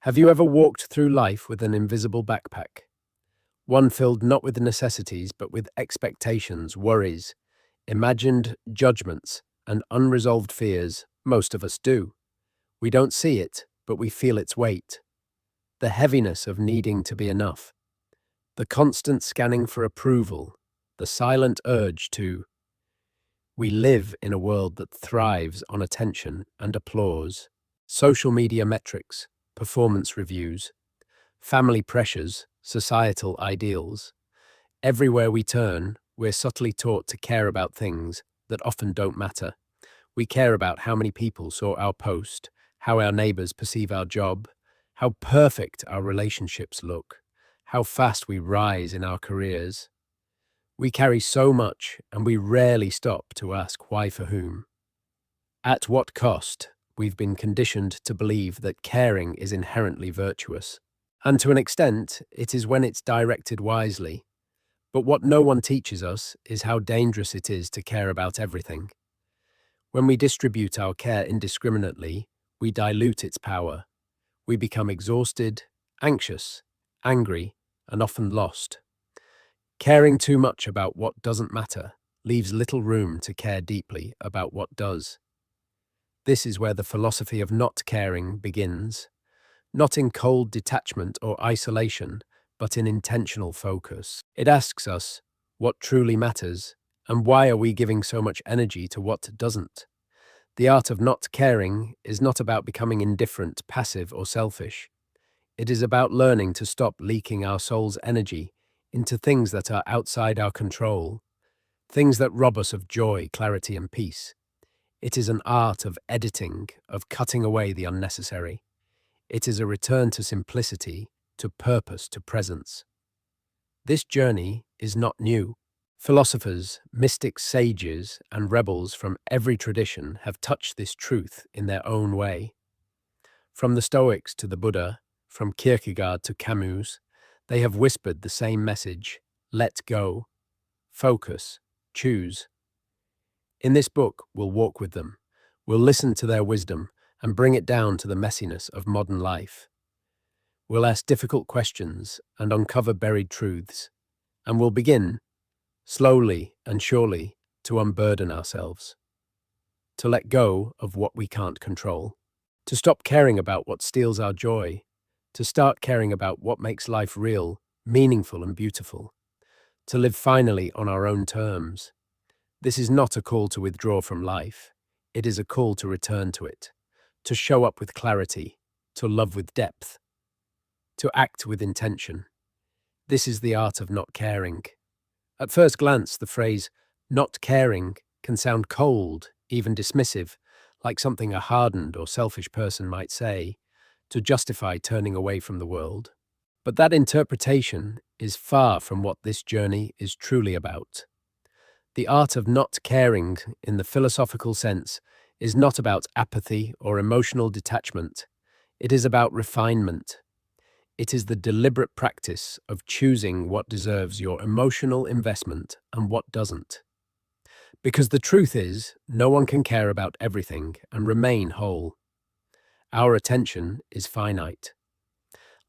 Have you ever walked through life with an invisible backpack? One filled not with necessities, but with expectations, worries, imagined judgments, and unresolved fears. Most of us do. We don't see it, but we feel its weight. The heaviness of needing to be enough. The constant scanning for approval. The silent urge to. We live in a world that thrives on attention and applause. Social media metrics, performance reviews, family pressures, societal ideals. Everywhere we turn, we're subtly taught to care about things that often don't matter. We care about how many people saw our post, how our neighbors perceive our job, how perfect our relationships look, how fast we rise in our careers. We carry so much, and we rarely stop to ask why for whom. At what cost? We've been conditioned to believe that caring is inherently virtuous. And to an extent, it is when it's directed wisely. But what no one teaches us is how dangerous it is to care about everything. When we distribute our care indiscriminately, we dilute its power. We become exhausted, anxious, angry, and often lost. Caring too much about what doesn't matter leaves little room to care deeply about what does. This is where the philosophy of not caring begins, not in cold detachment or isolation, but in intentional focus. It asks us what truly matters and why are we giving so much energy to what doesn't. The art of not caring is not about becoming indifferent, passive, or selfish. It is about learning to stop leaking our soul's energy into things that are outside our control, things that rob us of joy, clarity, and peace. It is an art of editing, of cutting away the unnecessary. It is a return to simplicity, to purpose, to presence. This journey is not new. Philosophers, mystics, sages, and rebels from every tradition have touched this truth in their own way. From the Stoics to the Buddha, from Kierkegaard to Camus, they have whispered the same message: let go, focus, choose. In this book, we'll walk with them. We'll listen to their wisdom and bring it down to the messiness of modern life. We'll ask difficult questions and uncover buried truths. And we'll begin, slowly and surely, to unburden ourselves. To let go of what we can't control. To stop caring about what steals our joy. To start caring about what makes life real, meaningful, and beautiful. To live finally on our own terms. This is not a call to withdraw from life. It is a call to return to it, to show up with clarity, to love with depth, to act with intention. This is the art of not caring. At first glance, the phrase not caring can sound cold, even dismissive, like something a hardened or selfish person might say, to justify turning away from the world. But that interpretation is far from what this journey is truly about. The art of not caring, in the philosophical sense, is not about apathy or emotional detachment. It is about refinement. It is the deliberate practice of choosing what deserves your emotional investment and what doesn't. Because the truth is, no one can care about everything and remain whole. Our attention is finite.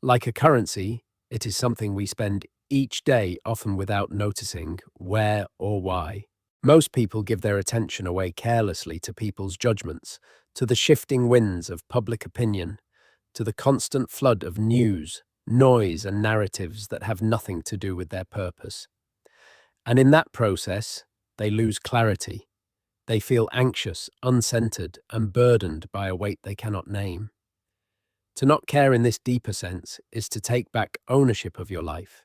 Like a currency, it is something we spend each day, often without noticing where or why. Most people give their attention away carelessly to people's judgments, to the shifting winds of public opinion, to the constant flood of news, noise, and narratives that have nothing to do with their purpose. And in that process, they lose clarity. They feel anxious, uncentered, and burdened by a weight they cannot name. To not care in this deeper sense is to take back ownership of your life.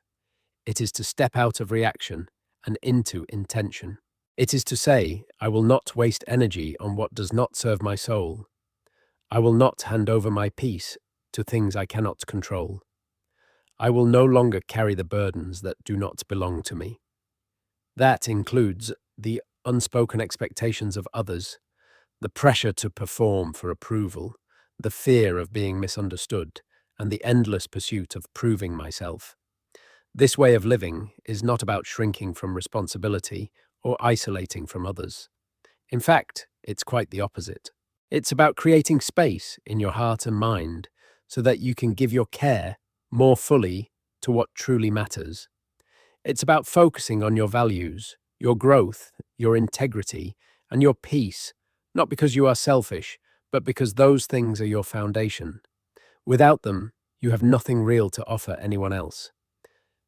It is to step out of reaction and into intention. It is to say, I will not waste energy on what does not serve my soul. I will not hand over my peace to things I cannot control. I will no longer carry the burdens that do not belong to me. That includes the unspoken expectations of others, the pressure to perform for approval, the fear of being misunderstood, and the endless pursuit of proving myself. This way of living is not about shrinking from responsibility or isolating from others. In fact, it's quite the opposite. It's about creating space in your heart and mind so that you can give your care more fully to what truly matters. It's about focusing on your values, your growth, your integrity, and your peace, not because you are selfish, but because those things are your foundation. Without them, you have nothing real to offer anyone else.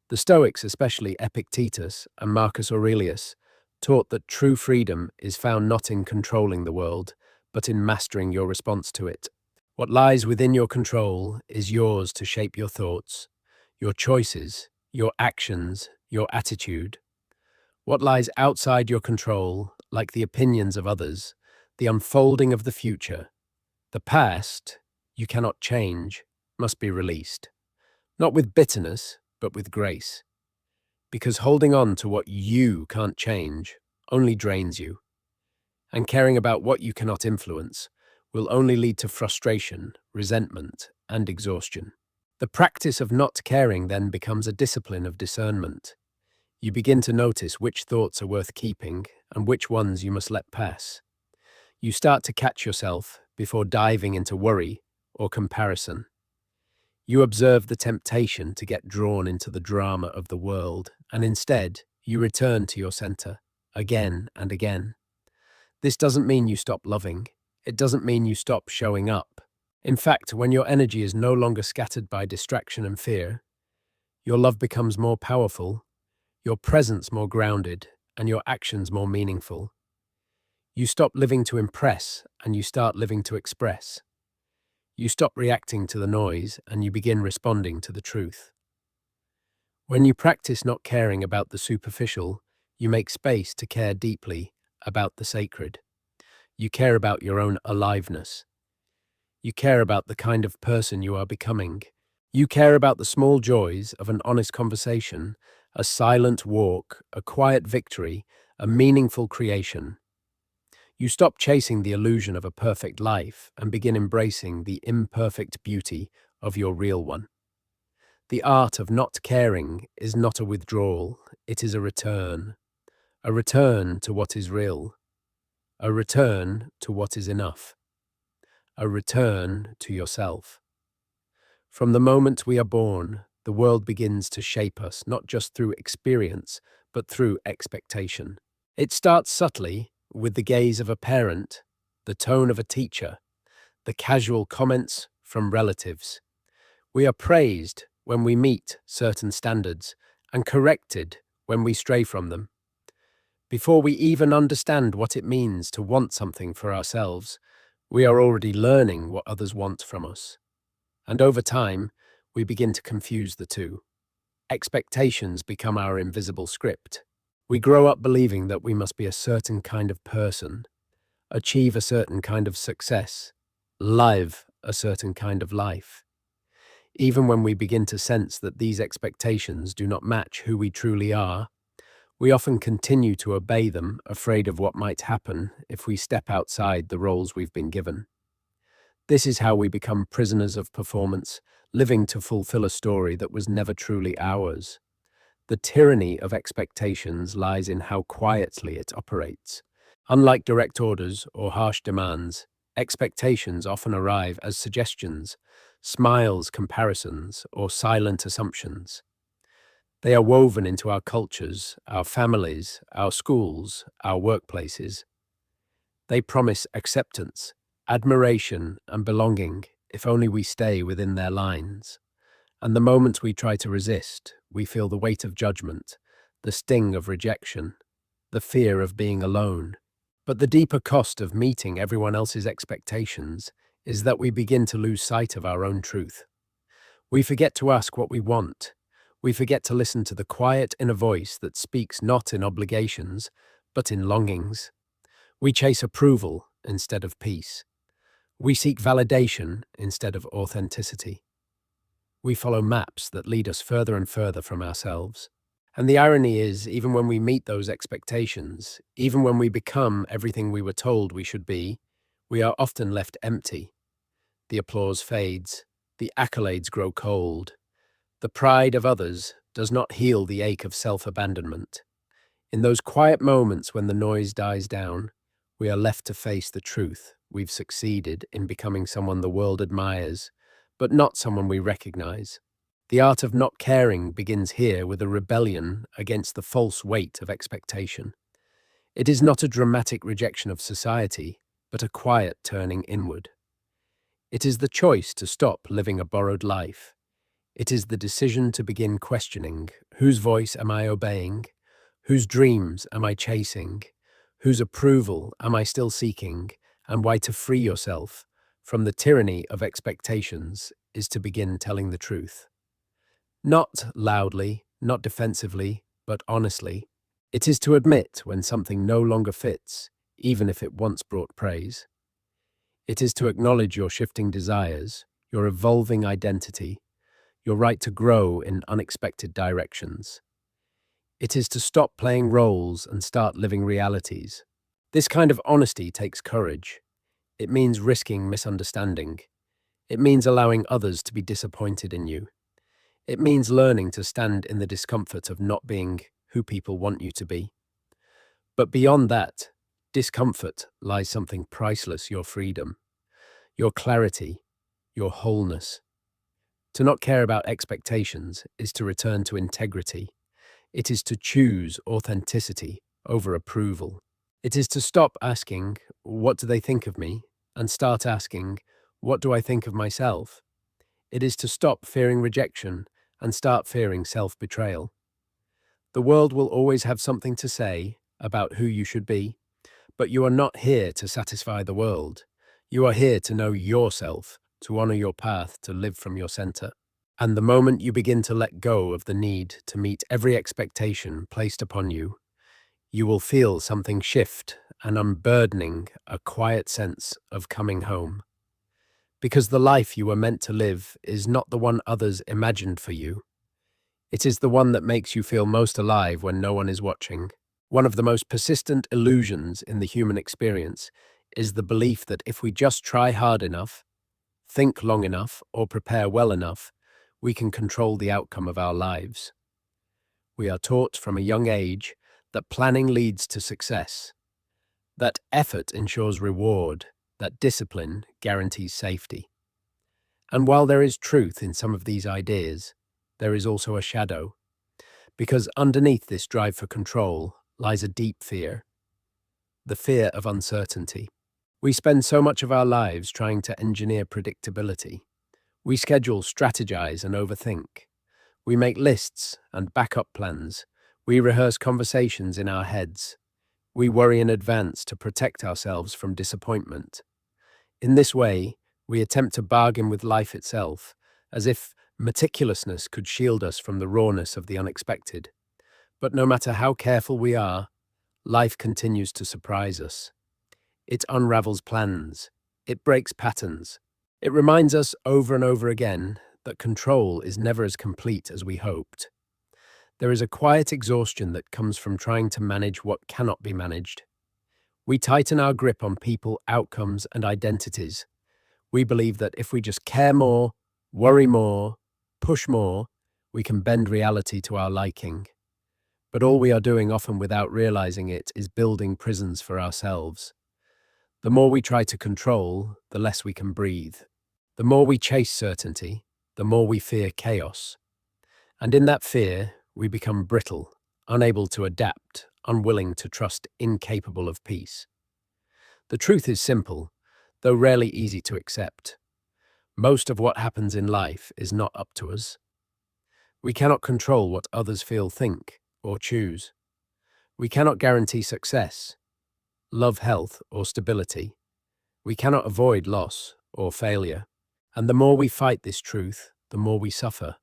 The Stoics, especially Epictetus and Marcus Aurelius, taught that true freedom is found not in controlling the world, but in mastering your response to it. What lies within your control is yours to shape your thoughts, your choices, your actions, your attitude. What lies outside your control, like the opinions of others, the unfolding of the future, the past, you cannot change, must be released. Not with bitterness, but with grace. Because holding on to what you can't change only drains you, and caring about what you cannot influence will only lead to frustration, resentment, and exhaustion. The practice of not caring then becomes a discipline of discernment. You begin to notice which thoughts are worth keeping and which ones you must let pass. You start to catch yourself before diving into worry or comparison. You observe the temptation to get drawn into the drama of the world, and instead, you return to your center, again and again. This doesn't mean you stop loving. It doesn't mean you stop showing up. In fact, when your energy is no longer scattered by distraction and fear, your love becomes more powerful, your presence more grounded, and your actions more meaningful. You stop living to impress, and you start living to express. You stop reacting to the noise, and you begin responding to the truth. When you practice not caring about the superficial, you make space to care deeply about the sacred. You care about your own aliveness. You care about the kind of person you are becoming. You care about the small joys of an honest conversation, a silent walk, a quiet victory, a meaningful creation. You stop chasing the illusion of a perfect life and begin embracing the imperfect beauty of your real one. The art of not caring is not a withdrawal, it is a return to what is real, a return to what is enough, a return to yourself. From the moment we are born, the world begins to shape us, not just through experience, but through expectation. It starts subtly with the gaze of a parent, the tone of a teacher, the casual comments from relatives. We are praised when we meet certain standards and corrected when we stray from them. Before we even understand what it means to want something for ourselves, we are already learning what others want from us. And over time, we begin to confuse the two. Expectations become our invisible script. We grow up believing that we must be a certain kind of person, achieve a certain kind of success, live a certain kind of life. Even when we begin to sense that these expectations do not match who we truly are, we often continue to obey them, afraid of what might happen if we step outside the roles we've been given. This is how we become prisoners of performance, living to fulfill a story that was never truly ours. The tyranny of expectations lies in how quietly it operates. Unlike direct orders or harsh demands, expectations often arrive as suggestions, smiles, comparisons, or silent assumptions. They are woven into our cultures, our families, our schools, our workplaces. They promise acceptance, admiration, and belonging if only we stay within their lines. And the moment we try to resist, we feel the weight of judgment, the sting of rejection, the fear of being alone. But the deeper cost of meeting everyone else's expectations is that we begin to lose sight of our own truth. We forget to ask what we want. We forget to listen to the quiet inner voice that speaks not in obligations, but in longings. We chase approval instead of peace. We seek validation instead of authenticity. We follow maps that lead us further and further from ourselves. And the irony is, even when we meet those expectations, even when we become everything we were told we should be, we are often left empty. The applause fades, the accolades grow cold. The pride of others does not heal the ache of self-abandonment. In those quiet moments when the noise dies down, we are left to face the truth. We've succeeded in becoming someone the world admires, but not someone we recognize. The art of not caring begins here with a rebellion against the false weight of expectation. It is not a dramatic rejection of society, but a quiet turning inward. It is the choice to stop living a borrowed life. It is the decision to begin questioning, whose voice am I obeying? Whose dreams am I chasing? Whose approval am I still seeking? And why to free yourself from the tyranny of expectations is to begin telling the truth. Not loudly, not defensively, but honestly. It is to admit when something no longer fits, even if it once brought praise. It is to acknowledge your shifting desires, your evolving identity, your right to grow in unexpected directions. It is to stop playing roles and start living realities. This kind of honesty takes courage. It means risking misunderstanding. It means allowing others to be disappointed in you. It means learning to stand in the discomfort of not being who people want you to be. But beyond that, discomfort lies something priceless: your freedom, your clarity, your wholeness. To not care about expectations is to return to integrity. It is to choose authenticity over approval. It is to stop asking, "What do they think of me?" and start asking, "What do I think of myself?" It is to stop fearing rejection and start fearing self-betrayal. The world will always have something to say about who you should be, but you are not here to satisfy the world. You are here to know yourself, to honor your path, to live from your center. And the moment you begin to let go of the need to meet every expectation placed upon you, you will feel something shift, an unburdening, a quiet sense of coming home. Because the life you were meant to live is not the one others imagined for you. It is the one that makes you feel most alive when no one is watching. One of the most persistent illusions in the human experience is the belief that if we just try hard enough, think long enough, or prepare well enough, we can control the outcome of our lives. We are taught from a young age that planning leads to success, that effort ensures reward, that discipline guarantees safety. And while there is truth in some of these ideas, there is also a shadow, because underneath this drive for control lies a deep fear, the fear of uncertainty. We spend so much of our lives trying to engineer predictability. We schedule, strategize, and overthink. We make lists and backup plans. We rehearse conversations in our heads. We worry in advance to protect ourselves from disappointment. In this way, we attempt to bargain with life itself, as if meticulousness could shield us from the rawness of the unexpected. But no matter how careful we are, life continues to surprise us. It unravels plans. It breaks patterns. It reminds us over and over again that control is never as complete as we hoped. There is a quiet exhaustion that comes from trying to manage what cannot be managed. We tighten our grip on people, outcomes, and identities. We believe that if we just care more, worry more, push more, we can bend reality to our liking. But all we are doing, often without realizing it, is building prisons for ourselves. The more we try to control, the less we can breathe. The more we chase certainty, the more we fear chaos. And in that fear, we become brittle, unable to adapt, unwilling to trust, incapable of peace. The truth is simple, though rarely easy to accept. Most of what happens in life is not up to us. We cannot control what others feel, think, or choose. We cannot guarantee success, love, health, or stability. We cannot avoid loss or failure. And the more we fight this truth, the more we suffer.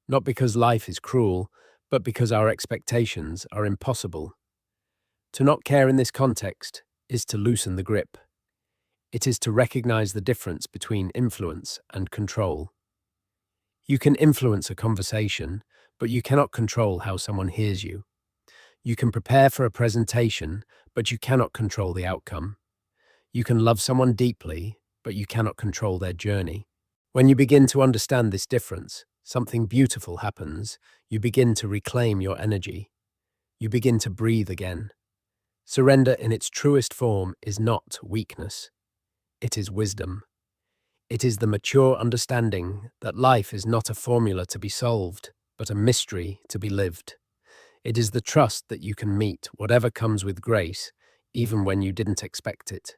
Not because life is cruel, but because our expectations are impossible. To not care in this context is to loosen the grip. It is to recognize the difference between influence and control. You can influence a conversation, but you cannot control how someone hears you. You can prepare for a presentation, but you cannot control the outcome. You can love someone deeply, but you cannot control their journey. When you begin to understand this difference, something beautiful happens. You begin to reclaim your energy. You begin to breathe again. Surrender in its truest form is not weakness. It is wisdom. It is the mature understanding that life is not a formula to be solved, but a mystery to be lived. It is the trust that you can meet whatever comes with grace, even when you didn't expect it.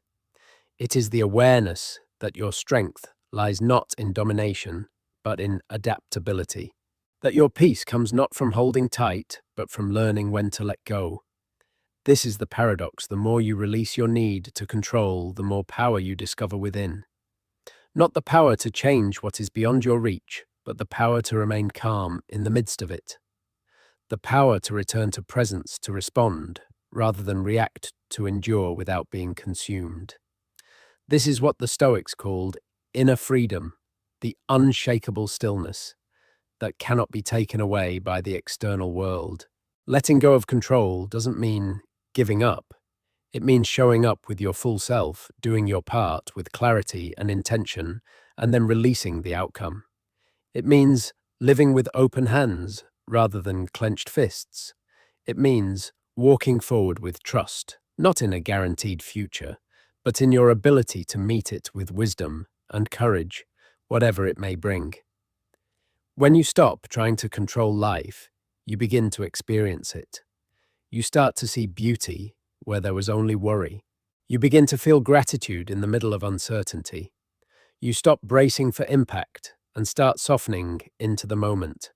It is the awareness that your strength lies not in domination, but in adaptability. That your peace comes not from holding tight, but from learning when to let go. This is the paradox. The more you release your need to control, the more power you discover within. Not the power to change what is beyond your reach, but the power to remain calm in the midst of it. The power to return to presence, to respond, rather than react, to endure without being consumed. This is what the Stoics called inner freedom, the unshakable stillness that cannot be taken away by the external world. Letting go of control doesn't mean giving up. It means showing up with your full self, doing your part with clarity and intention, and then releasing the outcome. It means living with open hands rather than clenched fists. It means walking forward with trust, not in a guaranteed future, but in your ability to meet it with wisdom and courage, whatever it may bring. When you stop trying to control life, you begin to experience it. You start to see beauty where there was only worry. You begin to feel gratitude in the middle of uncertainty. You stop bracing for impact and start softening into the moment.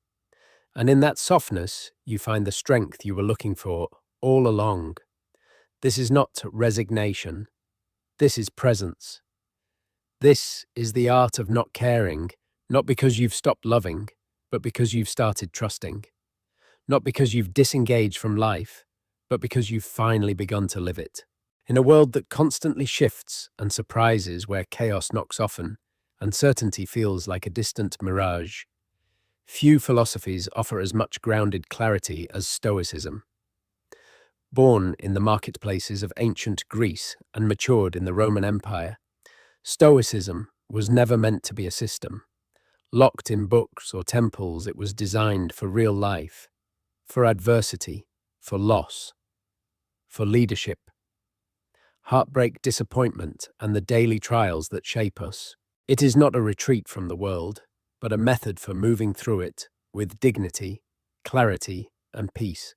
And in that softness, you find the strength you were looking for all along. This is not resignation. This is presence. This is the art of not caring, not because you've stopped loving, but because you've started trusting. Not because you've disengaged from life, but because you've finally begun to live it. In a world that constantly shifts and surprises, where chaos knocks often, uncertainty feels like a distant mirage. Few philosophies offer as much grounded clarity as Stoicism. Born in the marketplaces of ancient Greece and matured in the Roman Empire, Stoicism was never meant to be a system. Locked in books or temples, it was designed for real life, for adversity, for loss, for leadership, heartbreak, disappointment, and the daily trials that shape us. It is not a retreat from the world, but a method for moving through it with dignity, clarity, and peace.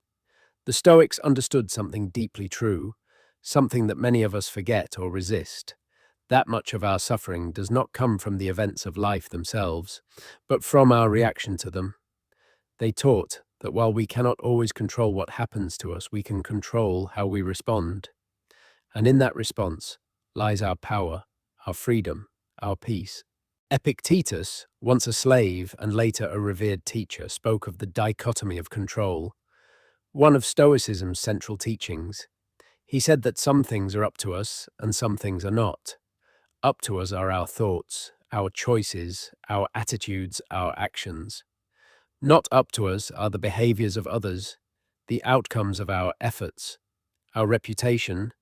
The Stoics understood something deeply true, something that many of us forget or resist. That much of our suffering does not come from the events of life themselves, but from our reaction to them. They taught that while we cannot always control what happens to us, we can control how we respond. And in that response lies our power, our freedom, our peace. Epictetus, once a slave and later a revered teacher, spoke of the dichotomy of control, one of Stoicism's central teachings. He said that some things are up to us and some things are not. Up to us are our thoughts, our choices, our attitudes, our actions. Not up to us are the behaviors of others, the outcomes of our efforts, our reputation,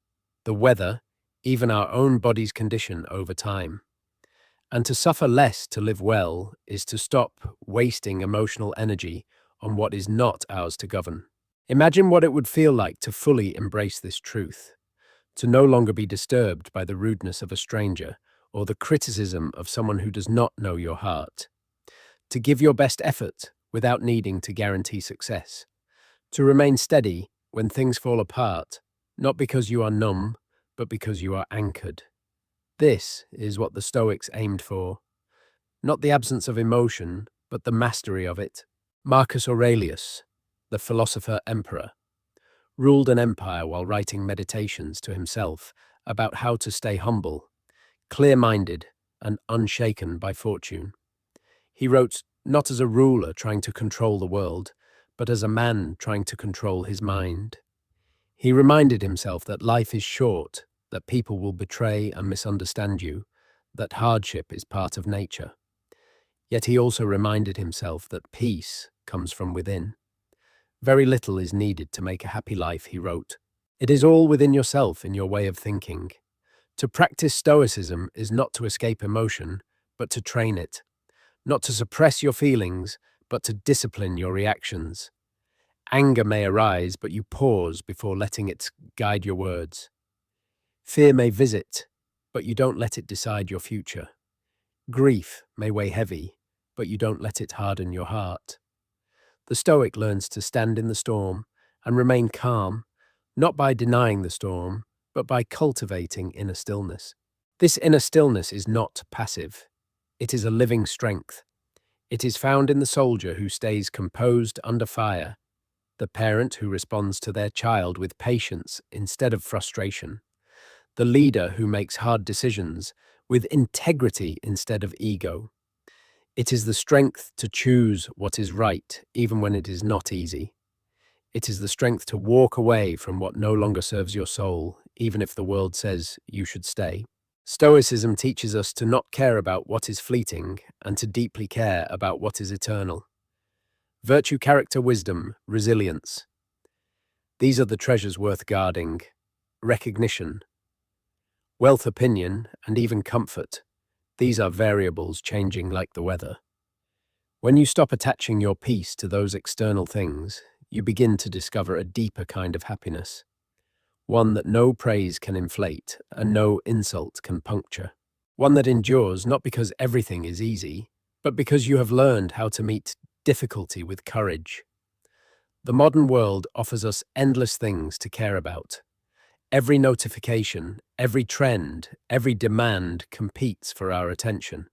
the weather, even our own body's condition over time. And to suffer less to live well is to stop wasting emotional energy on what is not ours to govern. Imagine what it would feel like to fully embrace this truth, to no longer be disturbed by the rudeness of a stranger or the criticism of someone who does not know your heart, to give your best effort without needing to guarantee success, to remain steady when things fall apart, not because you are numb, but because you are anchored. This is what the Stoics aimed for, not the absence of emotion, but the mastery of it. Marcus Aurelius, the philosopher emperor, ruled an empire while writing meditations to himself about how to stay humble, clear-minded, and unshaken by fortune. He wrote not as a ruler trying to control the world, but as a man trying to control his mind. He reminded himself that life is short, that people will betray and misunderstand you, that hardship is part of nature. Yet he also reminded himself that peace comes from within. Very little is needed to make a happy life, he wrote. It is all within yourself, in your way of thinking. To practice Stoicism is not to escape emotion, but to train it. Not to suppress your feelings, but to discipline your reactions. Anger may arise, but you pause before letting it guide your words. Fear may visit, but you don't let it decide your future. Grief may weigh heavy, but you don't let it harden your heart. The Stoic learns to stand in the storm and remain calm, not by denying the storm, but by cultivating inner stillness. This inner stillness is not passive. It is a living strength. It is found in the soldier who stays composed under fire, the parent who responds to their child with patience instead of frustration, the leader who makes hard decisions with integrity instead of ego. It is the strength to choose what is right, even when it is not easy. It is the strength to walk away from what no longer serves your soul, even if the world says you should stay. Stoicism teaches us to not care about what is fleeting and to deeply care about what is eternal. Virtue, character, wisdom, resilience. These are the treasures worth guarding. Recognition, wealth, opinion, and even comfort. These are variables changing like the weather. When you stop attaching your peace to those external things, you begin to discover a deeper kind of happiness, one that no praise can inflate and no insult can puncture, one that endures not because everything is easy, but because you have learned how to meet difficulty with courage. The modern world offers us endless things to care about. Every notification, every trend, every demand competes for our attention.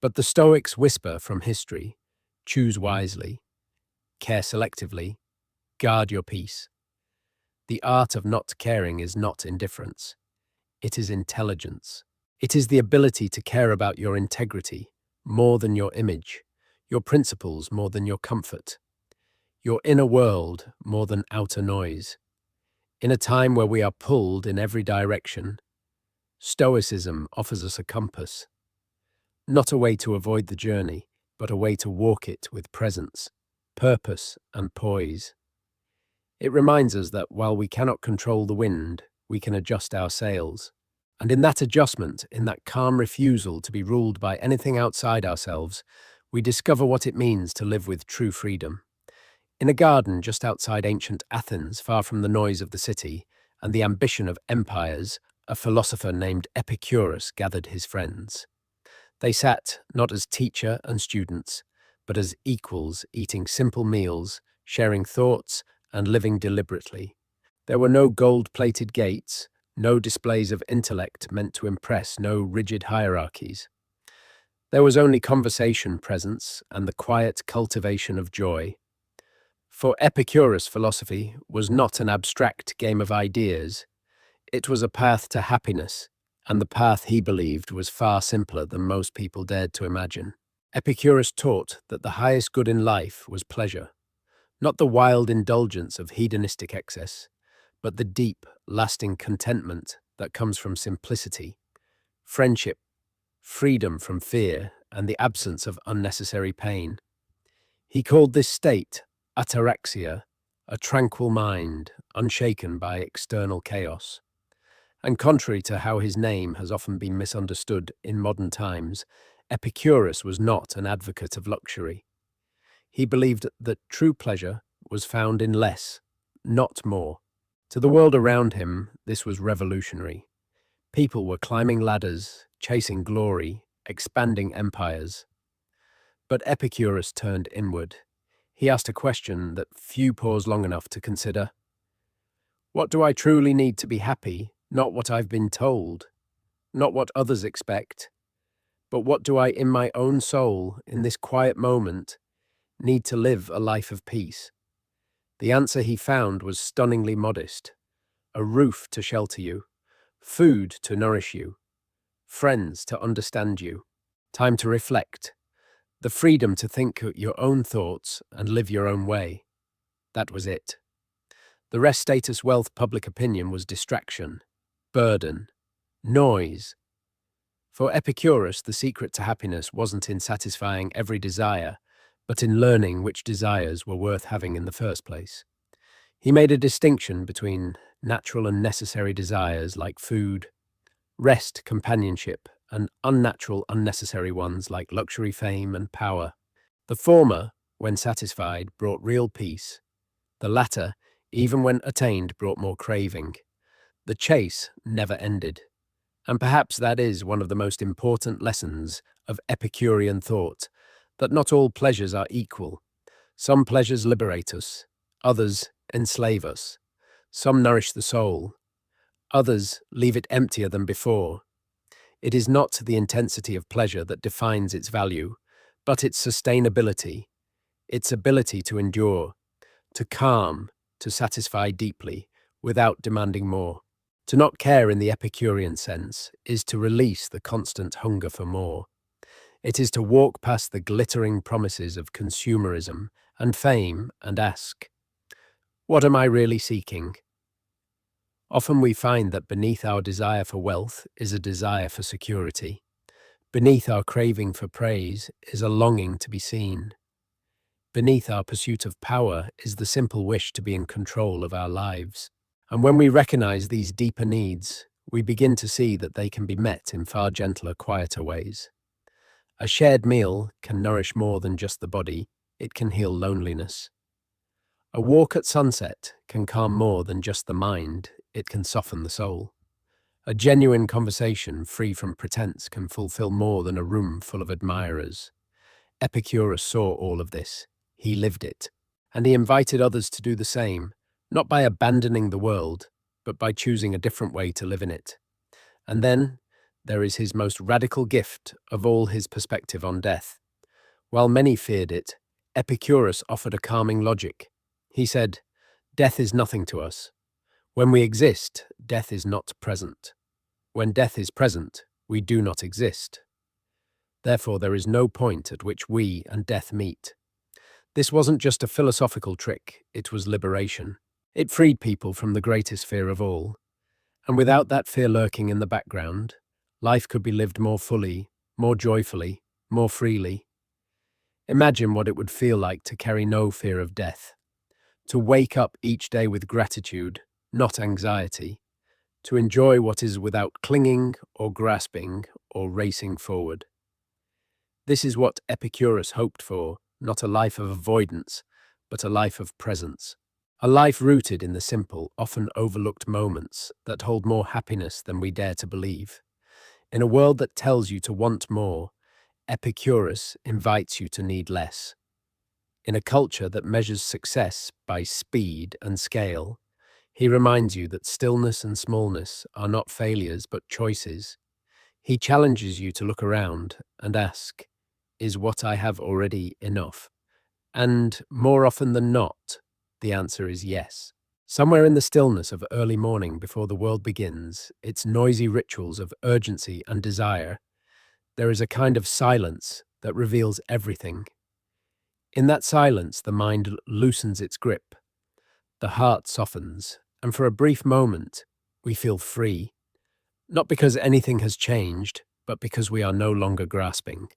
But the Stoics whisper from history: choose wisely, care selectively, guard your peace. The art of not caring is not indifference. It is intelligence. It is the ability to care about your integrity more than your image, your principles more than your comfort, your inner world more than outer noise. In a time where we are pulled in every direction, Stoicism offers us a compass, not a way to avoid the journey, but a way to walk it with presence, purpose, and poise. It reminds us that while we cannot control the wind, we can adjust our sails. And in that adjustment, in that calm refusal to be ruled by anything outside ourselves, we discover what it means to live with true freedom. In a garden just outside ancient Athens, far from the noise of the city and the ambition of empires, a philosopher named Epicurus gathered his friends. They sat not as teacher and students, but as equals, eating simple meals, sharing thoughts, and living deliberately. There were no gold-plated gates, no displays of intellect meant to impress, no rigid hierarchies. There was only conversation, presence, and the quiet cultivation of joy. For Epicurus, philosophy was not an abstract game of ideas. It was a path to happiness, and the path he believed was far simpler than most people dared to imagine. Epicurus taught that the highest good in life was pleasure, not the wild indulgence of hedonistic excess, but the deep, lasting contentment that comes from simplicity, friendship, freedom from fear, and the absence of unnecessary pain. He called this state ataraxia, a tranquil mind, unshaken by external chaos. And contrary to how his name has often been misunderstood in modern times, Epicurus was not an advocate of luxury. He believed that true pleasure was found in less, not more. To the world around him, this was revolutionary. People were climbing ladders, chasing glory, expanding empires. But Epicurus turned inward. He asked a question that few pause long enough to consider. What do I truly need to be happy? Not what I've been told, not what others expect, but what do I, in my own soul, in this quiet moment, need to live a life of peace? The answer he found was stunningly modest: a roof to shelter you, food to nourish you, friends to understand you, time to reflect, the freedom to think your own thoughts and live your own way. That was it. The rest, status, wealth, public opinion, was distraction, burden, noise. For Epicurus, the secret to happiness wasn't in satisfying every desire, but in learning which desires were worth having in the first place. He made a distinction between natural and necessary desires like food, rest, companionship, and unnatural, unnecessary ones like luxury, fame, and power. The former, when satisfied, brought real peace. The latter, even when attained, brought more craving. The chase never ended, And perhaps that is one of the most important lessons of Epicurean thought, that not all pleasures are equal. Some pleasures liberate us, others enslave us. Some nourish the soul, others leave it emptier than before. It is not the intensity of pleasure that defines its value, but its sustainability, its ability to endure, to calm, to satisfy deeply, without demanding more. To not care in the Epicurean sense is to release the constant hunger for more. It is to walk past the glittering promises of consumerism and fame and ask, what am I really seeking? Often we find that beneath our desire for wealth is a desire for security. Beneath our craving for praise is a longing to be seen. Beneath our pursuit of power is the simple wish to be in control of our lives. And when we recognize these deeper needs, we begin to see that they can be met in far gentler, quieter ways. A shared meal can nourish more than just the body, it can heal loneliness. A walk at sunset can calm more than just the mind, it can soften the soul. A genuine conversation free from pretense can fulfill more than a room full of admirers. Epicurus saw all of this. He lived it. And he invited others to do the same, not by abandoning the world, but by choosing a different way to live in it. And then there is his most radical gift of all, his perspective on death. While many feared it, Epicurus offered a calming logic. He said, "Death is nothing to us. When we exist, death is not present. When death is present, we do not exist. Therefore, there is no point at which we and death meet." This wasn't just a philosophical trick, it was liberation. It freed people from the greatest fear of all. And without that fear lurking in the background, life could be lived more fully, more joyfully, more freely. Imagine what it would feel like to carry no fear of death, to wake up each day with gratitude, not anxiety, to enjoy what is without clinging or grasping or racing forward. This is what Epicurus hoped for, not a life of avoidance, but a life of presence. A life rooted in the simple, often overlooked moments that hold more happiness than we dare to believe. In a world that tells you to want more, Epicurus invites you to need less. In a culture that measures success by speed and scale, he reminds you that stillness and smallness are not failures but choices. He challenges you to look around and ask, is what I have already enough? And more often than not, the answer is yes. Somewhere in the stillness of early morning before the world begins, its noisy rituals of urgency and desire, there is a kind of silence that reveals everything. In that silence, the mind loosens its grip, the heart softens, and for a brief moment, we feel free. Not because anything has changed, but because we are no longer grasping.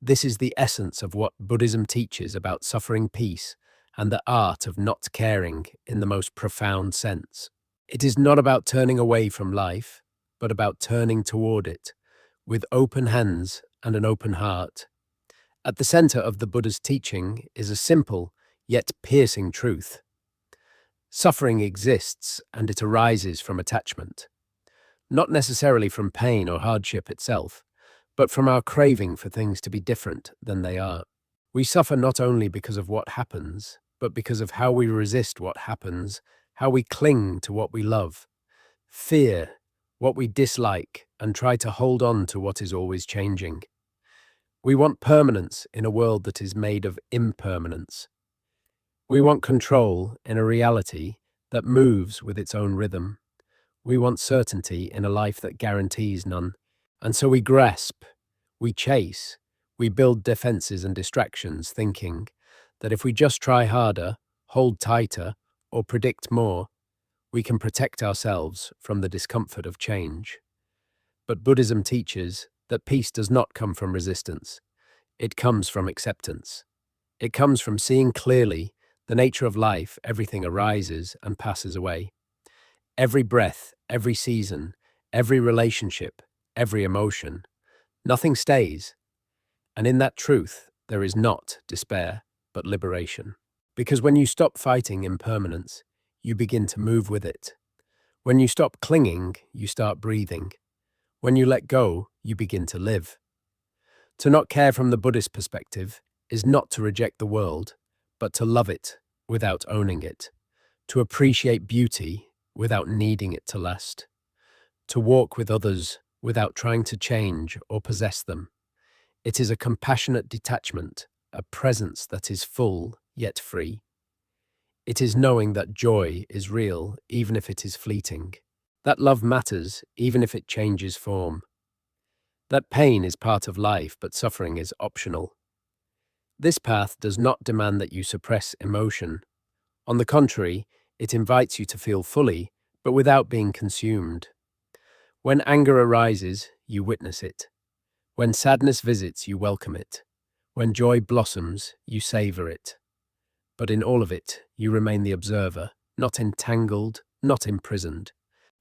This is the essence of what Buddhism teaches about suffering peace and the art of not caring in the most profound sense. It is not about turning away from life, but about turning toward it, with open hands and an open heart. At the center of the Buddha's teaching is a simple, yet piercing truth. Suffering exists and it arises from attachment, not necessarily from pain or hardship itself, but from our craving for things to be different than they are. We suffer not only because of what happens, but because of how we resist what happens, how we cling to what we love, fear what we dislike, and try to hold on to what is always changing. We want permanence in a world that is made of impermanence. We want control in a reality that moves with its own rhythm. We want certainty in a life that guarantees none. And so we grasp, we chase, we build defenses and distractions, thinking that if we just try harder, hold tighter, or predict more, we can protect ourselves from the discomfort of change. But Buddhism teaches that peace does not come from resistance. It comes from acceptance. It comes from seeing clearly the nature of life. Everything arises and passes away. Every breath, every season, every relationship, every emotion, nothing stays. And in that truth, there is not despair, but liberation. Because when you stop fighting impermanence, you begin to move with it. When you stop clinging, you start breathing. When you let go, you begin to live. To not care from the Buddhist perspective is not to reject the world, but to love it without owning it, to appreciate beauty without needing it to last, to walk with others without trying to change or possess them. It is a compassionate detachment, a presence that is full yet free. It is knowing that joy is real even if it is fleeting, that love matters even if it changes form, that pain is part of life but suffering is optional. This path does not demand that you suppress emotion. On the contrary, it invites you to feel fully, but without being consumed. When anger arises, you witness it. When sadness visits, you welcome it. When joy blossoms, you savor it. But in all of it, you remain the observer, not entangled, not imprisoned.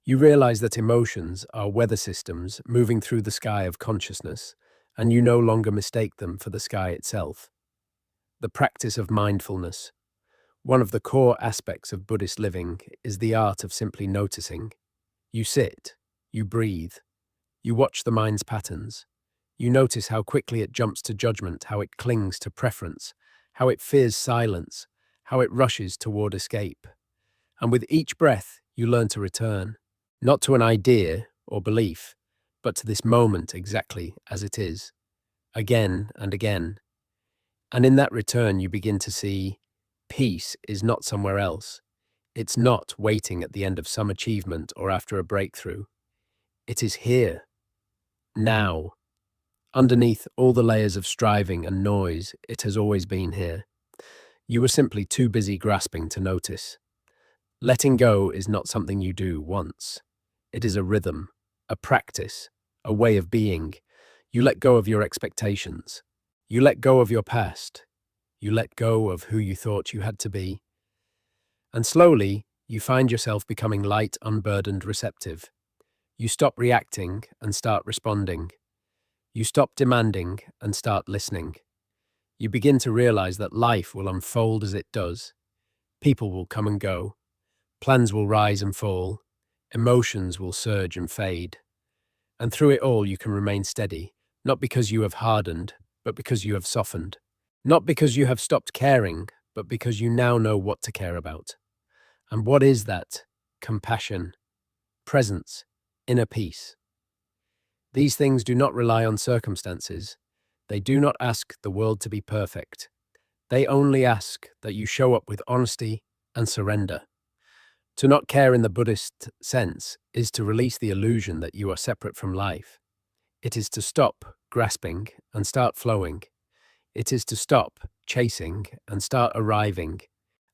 You realize that emotions are weather systems moving through the sky of consciousness, and you no longer mistake them for the sky itself. The practice of mindfulness. One of the core aspects of Buddhist living is the art of simply noticing. You sit, you breathe, you watch the mind's patterns. You notice how quickly it jumps to judgment, how it clings to preference, how it fears silence, how it rushes toward escape. And with each breath, you learn to return, not to an idea or belief, but to this moment exactly as it is, again and again. And in that return, you begin to see peace is not somewhere else. It's not waiting at the end of some achievement or after a breakthrough. It is here, now. Underneath all the layers of striving and noise, it has always been here. You were simply too busy grasping to notice. Letting go is not something you do once. It is a rhythm, a practice, a way of being. You let go of your expectations. You let go of your past. You let go of who you thought you had to be. And slowly, you find yourself becoming light, unburdened, receptive. You stop reacting and start responding. You stop demanding and start listening. You begin to realize that life will unfold as it does. People will come and go. Plans will rise and fall. Emotions will surge and fade. And through it all, you can remain steady, not because you have hardened, but because you have softened. Not because you have stopped caring, but because you now know what to care about. And what is that? Compassion, presence, inner peace. These things do not rely on circumstances. They do not ask the world to be perfect. They only ask that you show up with honesty and surrender. To not care in the Buddhist sense is to release the illusion that you are separate from life. It is to stop grasping and start flowing. It is to stop chasing and start arriving.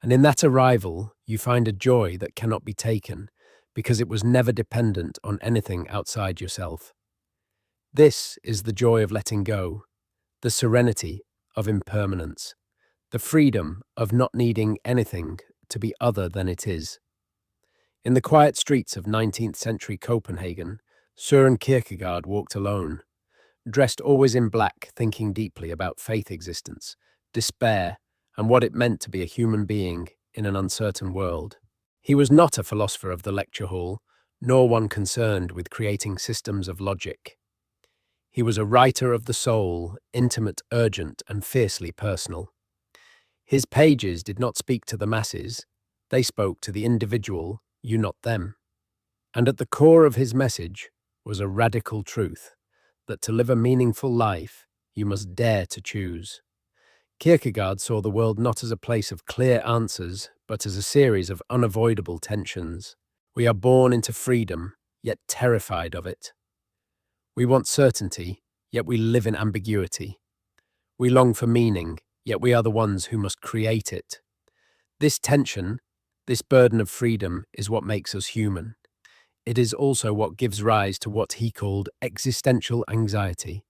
And in that arrival, you find a joy that cannot be taken because it was never dependent on anything outside yourself. This is the joy of letting go, the serenity of impermanence, the freedom of not needing anything to be other than it is. In the quiet streets of 19th century Copenhagen, Søren Kierkegaard walked alone, dressed always in black, thinking deeply about faith existence, despair, and what it meant to be a human being in an uncertain world. He was not a philosopher of the lecture hall, nor one concerned with creating systems of logic. He was a writer of the soul, intimate, urgent, and fiercely personal. His pages did not speak to the masses, they spoke to the individual, you not them. And at the core of his message was a radical truth, that to live a meaningful life, you must dare to choose. Kierkegaard saw the world not as a place of clear answers, but as a series of unavoidable tensions. We are born into freedom, yet terrified of it. We want certainty, yet we live in ambiguity. We long for meaning, yet we are the ones who must create it. This tension, this burden of freedom, is what makes us human. It is also what gives rise to what he called existential anxiety,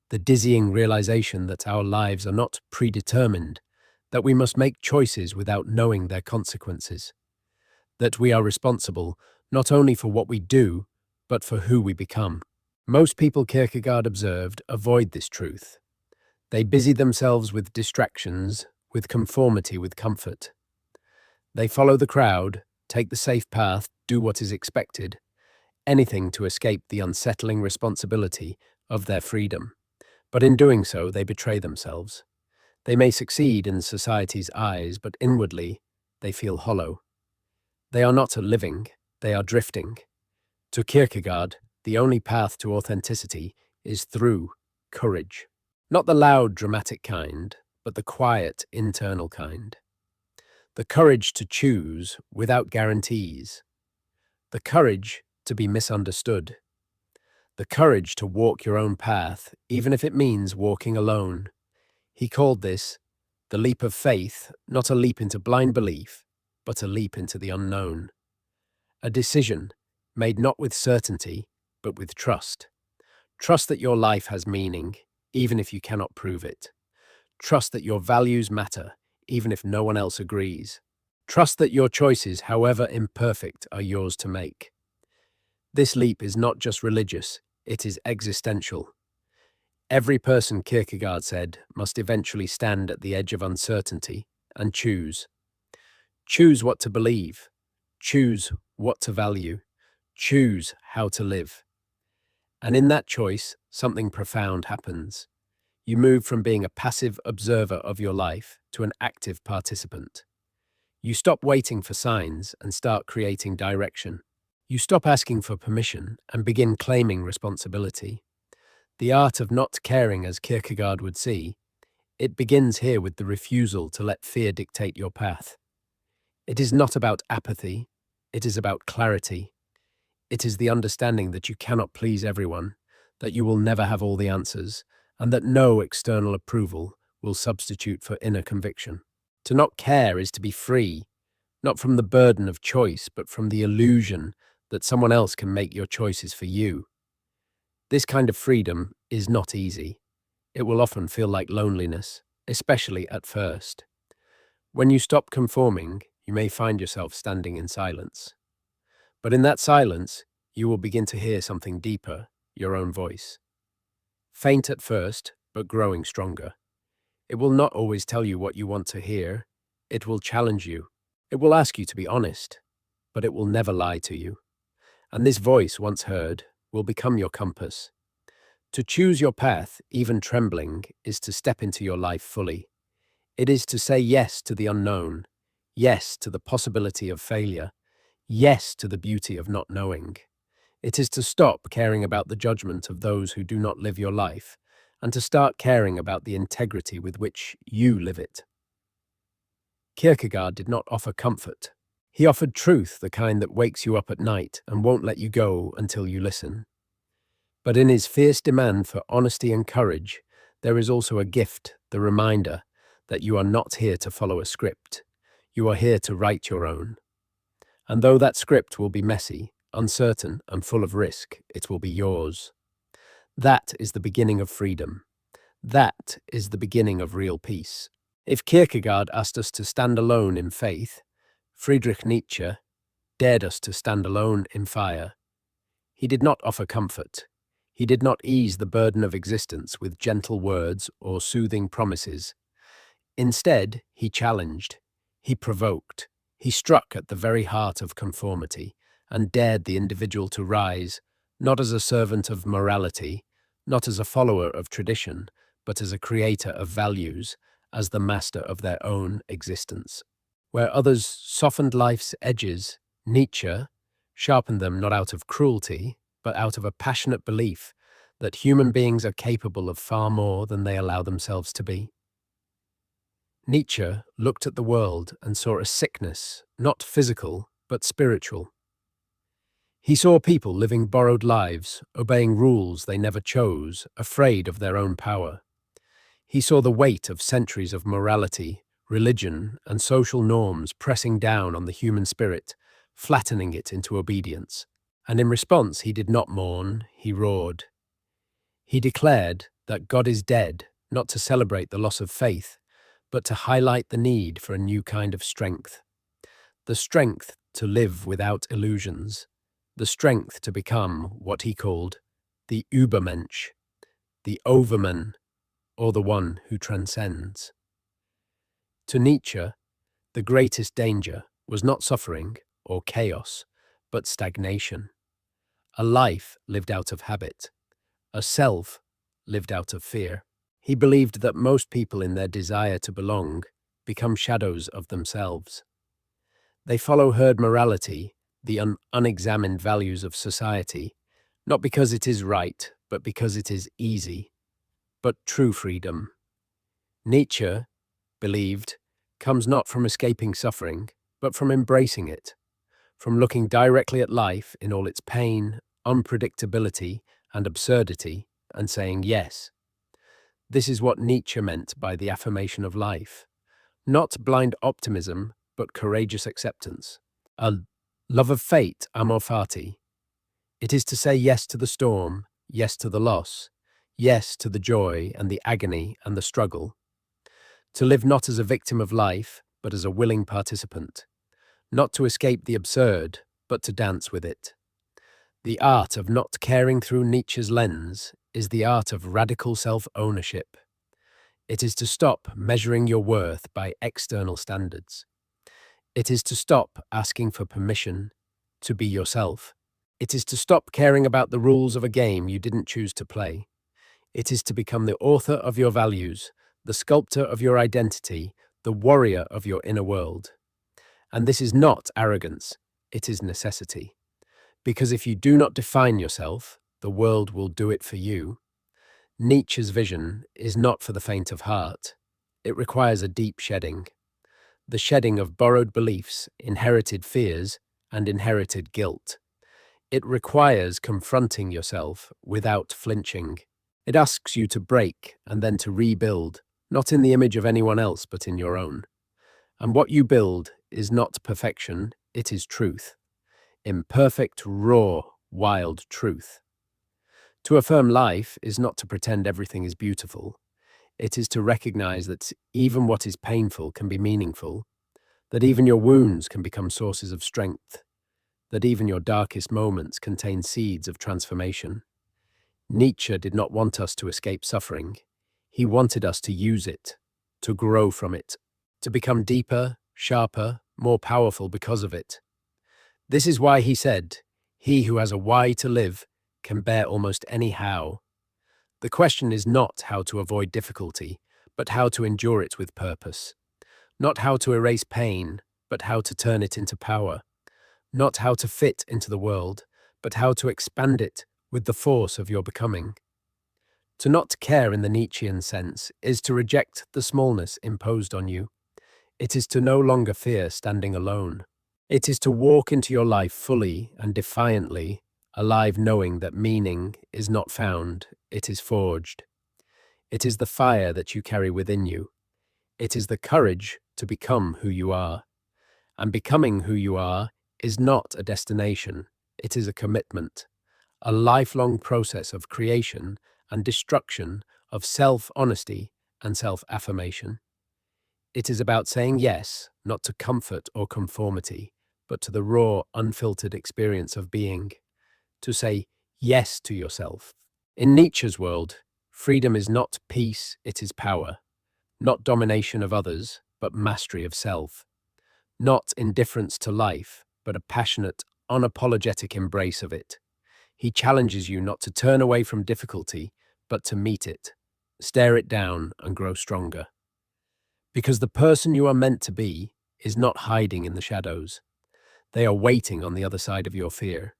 the dizzying realization that our lives are not predetermined, that we must make choices without knowing their consequences, that we are responsible not only for what we do, but for who we become. Most people, Kierkegaard observed, avoid this truth. They busy themselves with distractions, with conformity, with comfort. They follow the crowd, take the safe path, do what is expected, anything to escape the unsettling responsibility of their freedom. But in doing so, they betray themselves. They may succeed in society's eyes, but inwardly, they feel hollow. They are not living, they are drifting. To Kierkegaard, the only path to authenticity is through courage. Not the loud, dramatic kind, but the quiet, internal kind. The courage to choose without guarantees. The courage to be misunderstood. The courage to walk your own path, even if it means walking alone. He called this the leap of faith, not a leap into blind belief, but a leap into the unknown. A decision made not with certainty, but with trust. Trust that your life has meaning, even if you cannot prove it. Trust that your values matter, even if no one else agrees. Trust that your choices, however imperfect, are yours to make. This leap is not just religious, it is existential. Every person, Kierkegaard said, must eventually stand at the edge of uncertainty and choose. Choose what to believe. Choose what to value. Choose how to live. And in that choice, something profound happens. You move from being a passive observer of your life to an active participant. You stop waiting for signs and start creating direction. You stop asking for permission and begin claiming responsibility. The art of not caring, as Kierkegaard would see, it begins here with the refusal to let fear dictate your path. It is not about apathy, it is about clarity. It is the understanding that you cannot please everyone, that you will never have all the answers, and that no external approval will substitute for inner conviction. To not care is to be free, not from the burden of choice, but from the illusion that someone else can make your choices for you. This kind of freedom is not easy. It will often feel like loneliness, especially at first. When you stop conforming, you may find yourself standing in silence. But in that silence, you will begin to hear something deeper, your own voice. Faint at first, but growing stronger. It will not always tell you what you want to hear. It will challenge you. It will ask you to be honest, but it will never lie to you. And this voice, once heard, will become your compass. To choose your path, even trembling, is to step into your life fully. It is to say yes to the unknown, yes to the possibility of failure, yes to the beauty of not knowing. It is to stop caring about the judgment of those who do not live your life, and to start caring about the integrity with which you live it. Kierkegaard did not offer comfort. He offered truth, the kind that wakes you up at night and won't let you go until you listen. But in his fierce demand for honesty and courage, there is also a gift, the reminder that you are not here to follow a script. You are here to write your own. And though that script will be messy, uncertain, and full of risk, it will be yours. That is the beginning of freedom. That is the beginning of real peace. If Kierkegaard asked us to stand alone in faith, Friedrich Nietzsche dared us to stand alone in fire. He did not offer comfort. He did not ease the burden of existence with gentle words or soothing promises. Instead, he challenged, he provoked, he struck at the very heart of conformity and dared the individual to rise, not as a servant of morality, not as a follower of tradition, but as a creator of values, as the master of their own existence. Where others softened life's edges, Nietzsche sharpened them not out of cruelty, but out of a passionate belief that human beings are capable of far more than they allow themselves to be. Nietzsche looked at the world and saw a sickness, not physical, but spiritual. He saw people living borrowed lives, obeying rules they never chose, afraid of their own power. He saw the weight of centuries of morality, religion, and social norms pressing down on the human spirit, flattening it into obedience. And in response, he did not mourn, he roared. He declared that God is dead, not to celebrate the loss of faith, but to highlight the need for a new kind of strength. The strength to live without illusions. The strength to become what he called the Übermensch, the overman, or the one who transcends. To Nietzsche, the greatest danger was not suffering or chaos, but stagnation. a life lived out of habit, a self lived out of fear. He believed that most people in their desire to belong become shadows of themselves. They follow herd morality, the unexamined values of society, not because it is right, but because it is easy. But true freedom, Nietzsche believed, comes not from escaping suffering, but from embracing it, from looking directly at life in all its pain, unpredictability, and absurdity, and saying yes. This is what Nietzsche meant by the affirmation of life. Not blind optimism, but courageous acceptance. A love of fate, amor fati. It is to say yes to the storm, yes to the loss, yes to the joy and the agony and the struggle. To live not as a victim of life, but as a willing participant. Not to escape the absurd, but to dance with it. The art of not caring through Nietzsche's lens is the art of radical self-ownership. It is to stop measuring your worth by external standards. It is to stop asking for permission to be yourself. It is to stop caring about the rules of a game you didn't choose to play. It is to become the author of your values, the sculptor of your identity, the warrior of your inner world. And this is not arrogance, it is necessity. Because if you do not define yourself, the world will do it for you. Nietzsche's vision is not for the faint of heart. It requires a deep shedding. The shedding of borrowed beliefs, inherited fears, and inherited guilt. It requires confronting yourself without flinching. It asks you to break and then to rebuild, not in the image of anyone else but in your own. And what you build is not perfection, it is truth. Imperfect, raw, wild truth. To affirm life is not to pretend everything is beautiful. It is to recognize that even what is painful can be meaningful, that even your wounds can become sources of strength, that even your darkest moments contain seeds of transformation. Nietzsche did not want us to escape suffering. He wanted us to use it, to grow from it, to become deeper, sharper, more powerful because of it. This is why he said, "He who has a why to live can bear almost any how." The question is not how to avoid difficulty, but how to endure it with purpose. Not how to erase pain, but how to turn it into power. Not how to fit into the world, but how to expand it with the force of your becoming. To not care in the Nietzschean sense is to reject the smallness imposed on you. It is to no longer fear standing alone. It is to walk into your life fully and defiantly, alive knowing that meaning is not found, it is forged. It is the fire that you carry within you. It is the courage to become who you are. And becoming who you are is not a destination, it is a commitment, a lifelong process of creation and destruction, of self-honesty and self-affirmation. It is about saying yes, not to comfort or conformity, but to the raw, unfiltered experience of being. To say yes to yourself. In Nietzsche's world, freedom is not peace, it is power. Not domination of others, but mastery of self. Not indifference to life, but a passionate, unapologetic embrace of it. He challenges you not to turn away from difficulty, but to meet it, stare it down, and grow stronger. Because the person you are meant to be is not hiding in the shadows. They are waiting on the other side of your fear.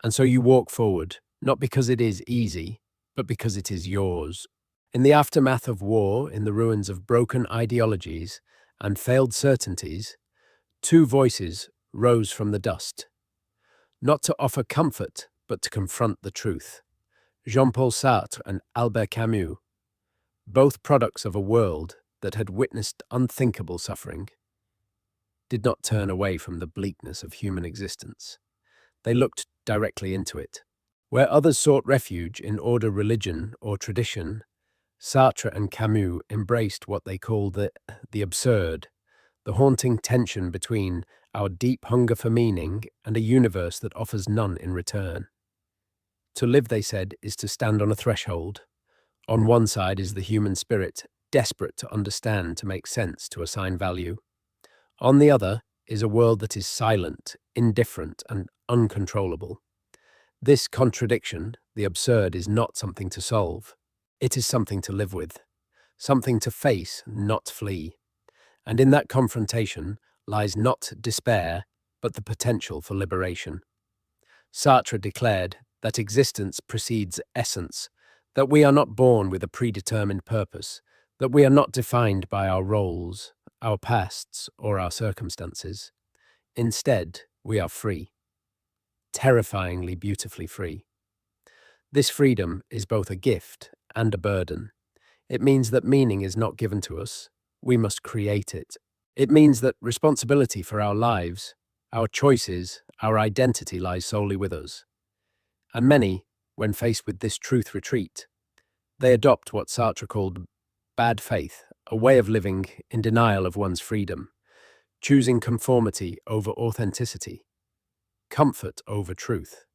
And so you walk forward, not because it is easy, but because it is yours. In the aftermath of war, in the ruins of broken ideologies and failed certainties, two voices rose from the dust. Not to offer comfort, but to confront the truth. Jean-Paul Sartre and Albert Camus, both products of a world that had witnessed unthinkable suffering, did not turn away from the bleakness of human existence. They looked directly into it. Where others sought refuge in order, religion, or tradition, Sartre and Camus embraced what they called the absurd, the haunting tension between our deep hunger for meaning and a universe that offers none in return. To live, they said, is to stand on a threshold. On one side is the human spirit, desperate to understand, to make sense, to assign value. On the other is a world that is silent, indifferent, and uncontrollable. This contradiction, the absurd, is not something to solve. It is something to live with, something to face, not flee. And in that confrontation lies not despair, but the potential for liberation. Sartre declared that existence precedes essence, that we are not born with a predetermined purpose, that we are not defined by our roles, our pasts, or our circumstances. Instead, we are free, terrifyingly beautifully free. This freedom is both a gift and a burden. It means that meaning is not given to us, we must create it. It means that responsibility for our lives, our choices, our identity lies solely with us. And many, when faced with this truth retreat, they adopt what Sartre called bad faith, a way of living in denial of one's freedom, choosing conformity over authenticity, comfort over truth.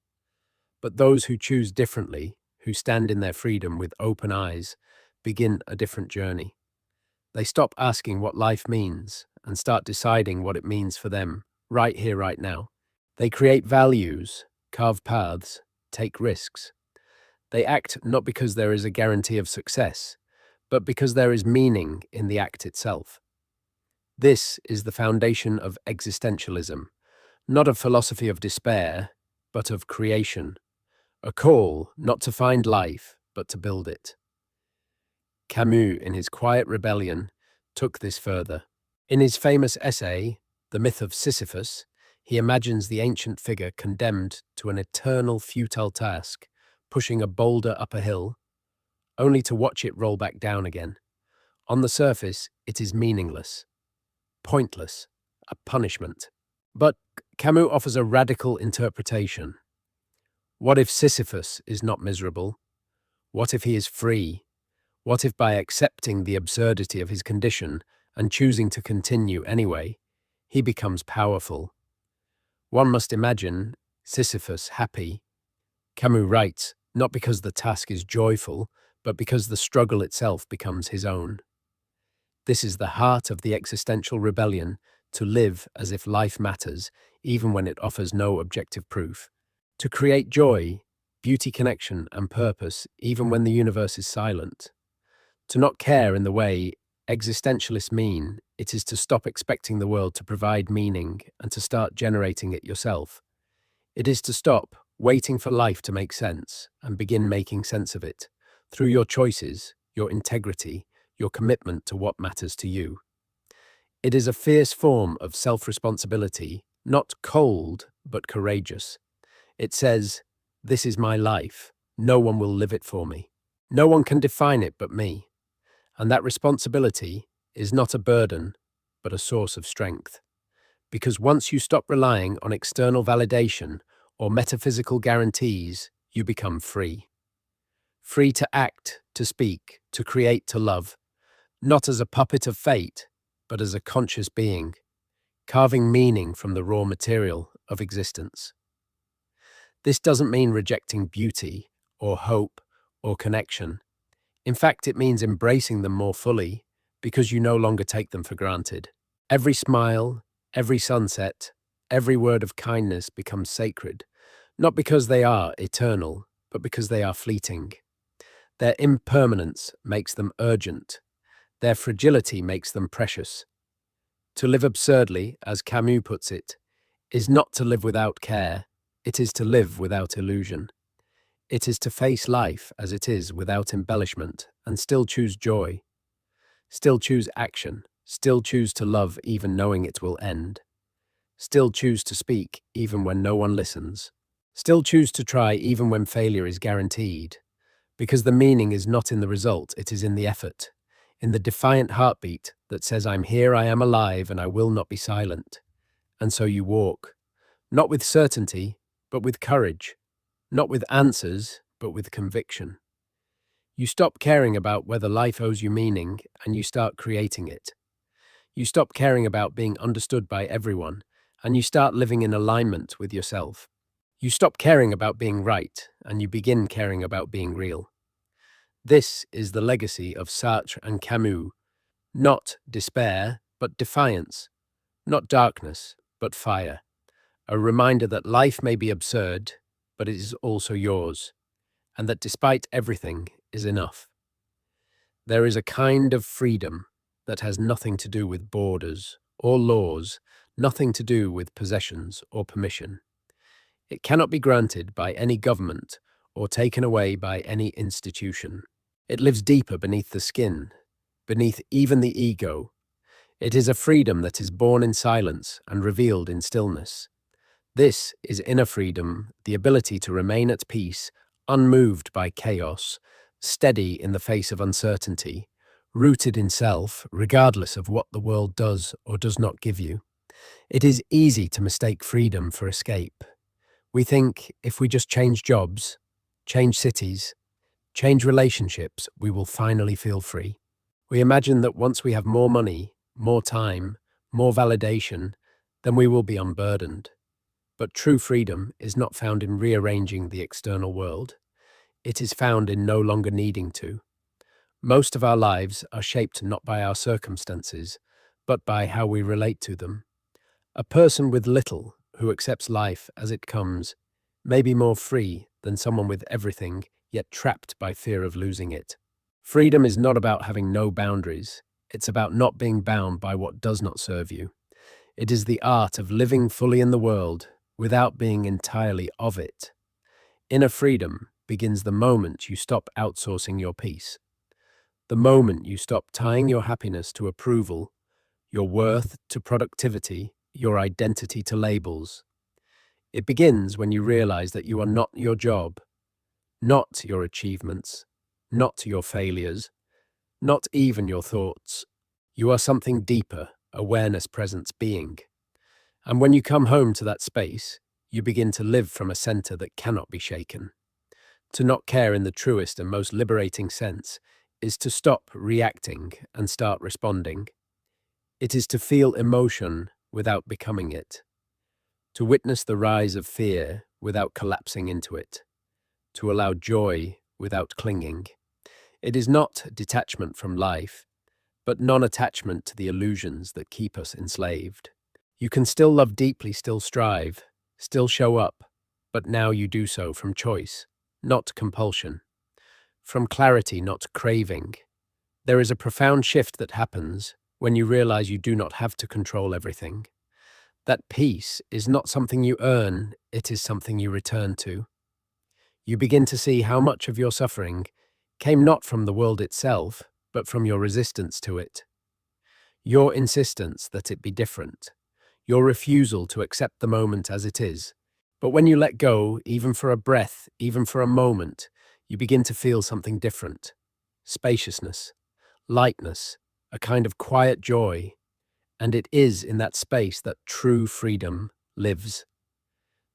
But those who choose differently, who stand in their freedom with open eyes, begin a different journey. They stop asking what life means and start deciding what it means for them, right here, right now. They create values, carve paths, take risks. They act not because there is a guarantee of success, but because there is meaning in the act itself. This is the foundation of existentialism, not a philosophy of despair, but of creation, a call not to find life, but to build it. Camus, in his Quiet Rebellion, took this further. In his famous essay, The Myth of Sisyphus, he imagines the ancient figure condemned to an eternal futile task, pushing a boulder up a hill, only to watch it roll back down again. On the surface, it is meaningless, pointless, a punishment. But Camus offers a radical interpretation. What if Sisyphus is not miserable? What if he is free? What if by accepting the absurdity of his condition and choosing to continue anyway, he becomes powerful? One must imagine Sisyphus happy. Camus writes, not because the task is joyful, but because the struggle itself becomes his own. This is the heart of the existential rebellion, to live as if life matters, even when it offers no objective proof. To create joy, beauty, connection, and purpose, even when the universe is silent. To not care in the way existentialists mean, it is to stop expecting the world to provide meaning and to start generating it yourself. It is to stop waiting for life to make sense and begin making sense of it through your choices, your integrity, your commitment to what matters to you. It is a fierce form of self-responsibility, not cold, but courageous. It says, "This is my life. No one will live it for me. No one can define it but me." And that responsibility is not a burden, but a source of strength. Because once you stop relying on external validation or metaphysical guarantees, you become free. Free to act, to speak, to create, to love, not as a puppet of fate, but as a conscious being, carving meaning from the raw material of existence. This doesn't mean rejecting beauty, or hope, or connection. In fact, it means embracing them more fully, because you no longer take them for granted. Every smile, every sunset, every word of kindness becomes sacred, not because they are eternal, but because they are fleeting. Their impermanence makes them urgent. Their fragility makes them precious. To live absurdly, as Camus puts it, is not to live without care, it is to live without illusion. It is to face life as it is without embellishment and still choose joy, still choose action, still choose to love even knowing it will end, still choose to speak even when no one listens, still choose to try even when failure is guaranteed, because the meaning is not in the result, it is in the effort, in the defiant heartbeat that says, "I'm here, I am alive, and I will not be silent." And so you walk, not with certainty, but with courage, not with answers, but with conviction. You stop caring about whether life owes you meaning, and you start creating it. You stop caring about being understood by everyone, and you start living in alignment with yourself. You stop caring about being right, and you begin caring about being real. This is the legacy of Sartre and Camus. Not despair, but defiance. Not darkness, but fire. A reminder that life may be absurd, but it is also yours, and that despite everything is enough. There is a kind of freedom that has nothing to do with borders or laws, nothing to do with possessions or permission. It cannot be granted by any government or taken away by any institution. It lives deeper beneath the skin, beneath even the ego. It is a freedom that is born in silence and revealed in stillness. This is inner freedom, the ability to remain at peace, unmoved by chaos, steady in the face of uncertainty, rooted in self, regardless of what the world does or does not give you. It is easy to mistake freedom for escape. We think if we just change jobs, change cities, change relationships, we will finally feel free. We imagine that once we have more money, more time, more validation, then we will be unburdened. But true freedom is not found in rearranging the external world. It is found in no longer needing to. Most of our lives are shaped not by our circumstances, but by how we relate to them. A person with little, who accepts life as it comes, may be more free than someone with everything, yet trapped by fear of losing it. Freedom is not about having no boundaries. It's about not being bound by what does not serve you. It is the art of living fully in the world without being entirely of it. Inner freedom begins the moment you stop outsourcing your peace. The moment you stop tying your happiness to approval, your worth to productivity, your identity to labels. It begins when you realize that you are not your job, not your achievements, not your failures, not even your thoughts. You are something deeper, awareness, presence, being. And when you come home to that space, you begin to live from a center that cannot be shaken. To not care in the truest and most liberating sense is to stop reacting and start responding. It is to feel emotion without becoming it. To witness the rise of fear without collapsing into it. To allow joy without clinging. It is not detachment from life, but non-attachment to the illusions that keep us enslaved. You can still love deeply, still strive, still show up, but now you do so from choice, not compulsion. From clarity, not craving. There is a profound shift that happens when you realize you do not have to control everything. That peace is not something you earn, it is something you return to. You begin to see how much of your suffering came not from the world itself, but from your resistance to it. Your insistence that it be different. Your refusal to accept the moment as it is. But when you let go, even for a breath, even for a moment, you begin to feel something different. Spaciousness, lightness, a kind of quiet joy. And it is in that space that true freedom lives.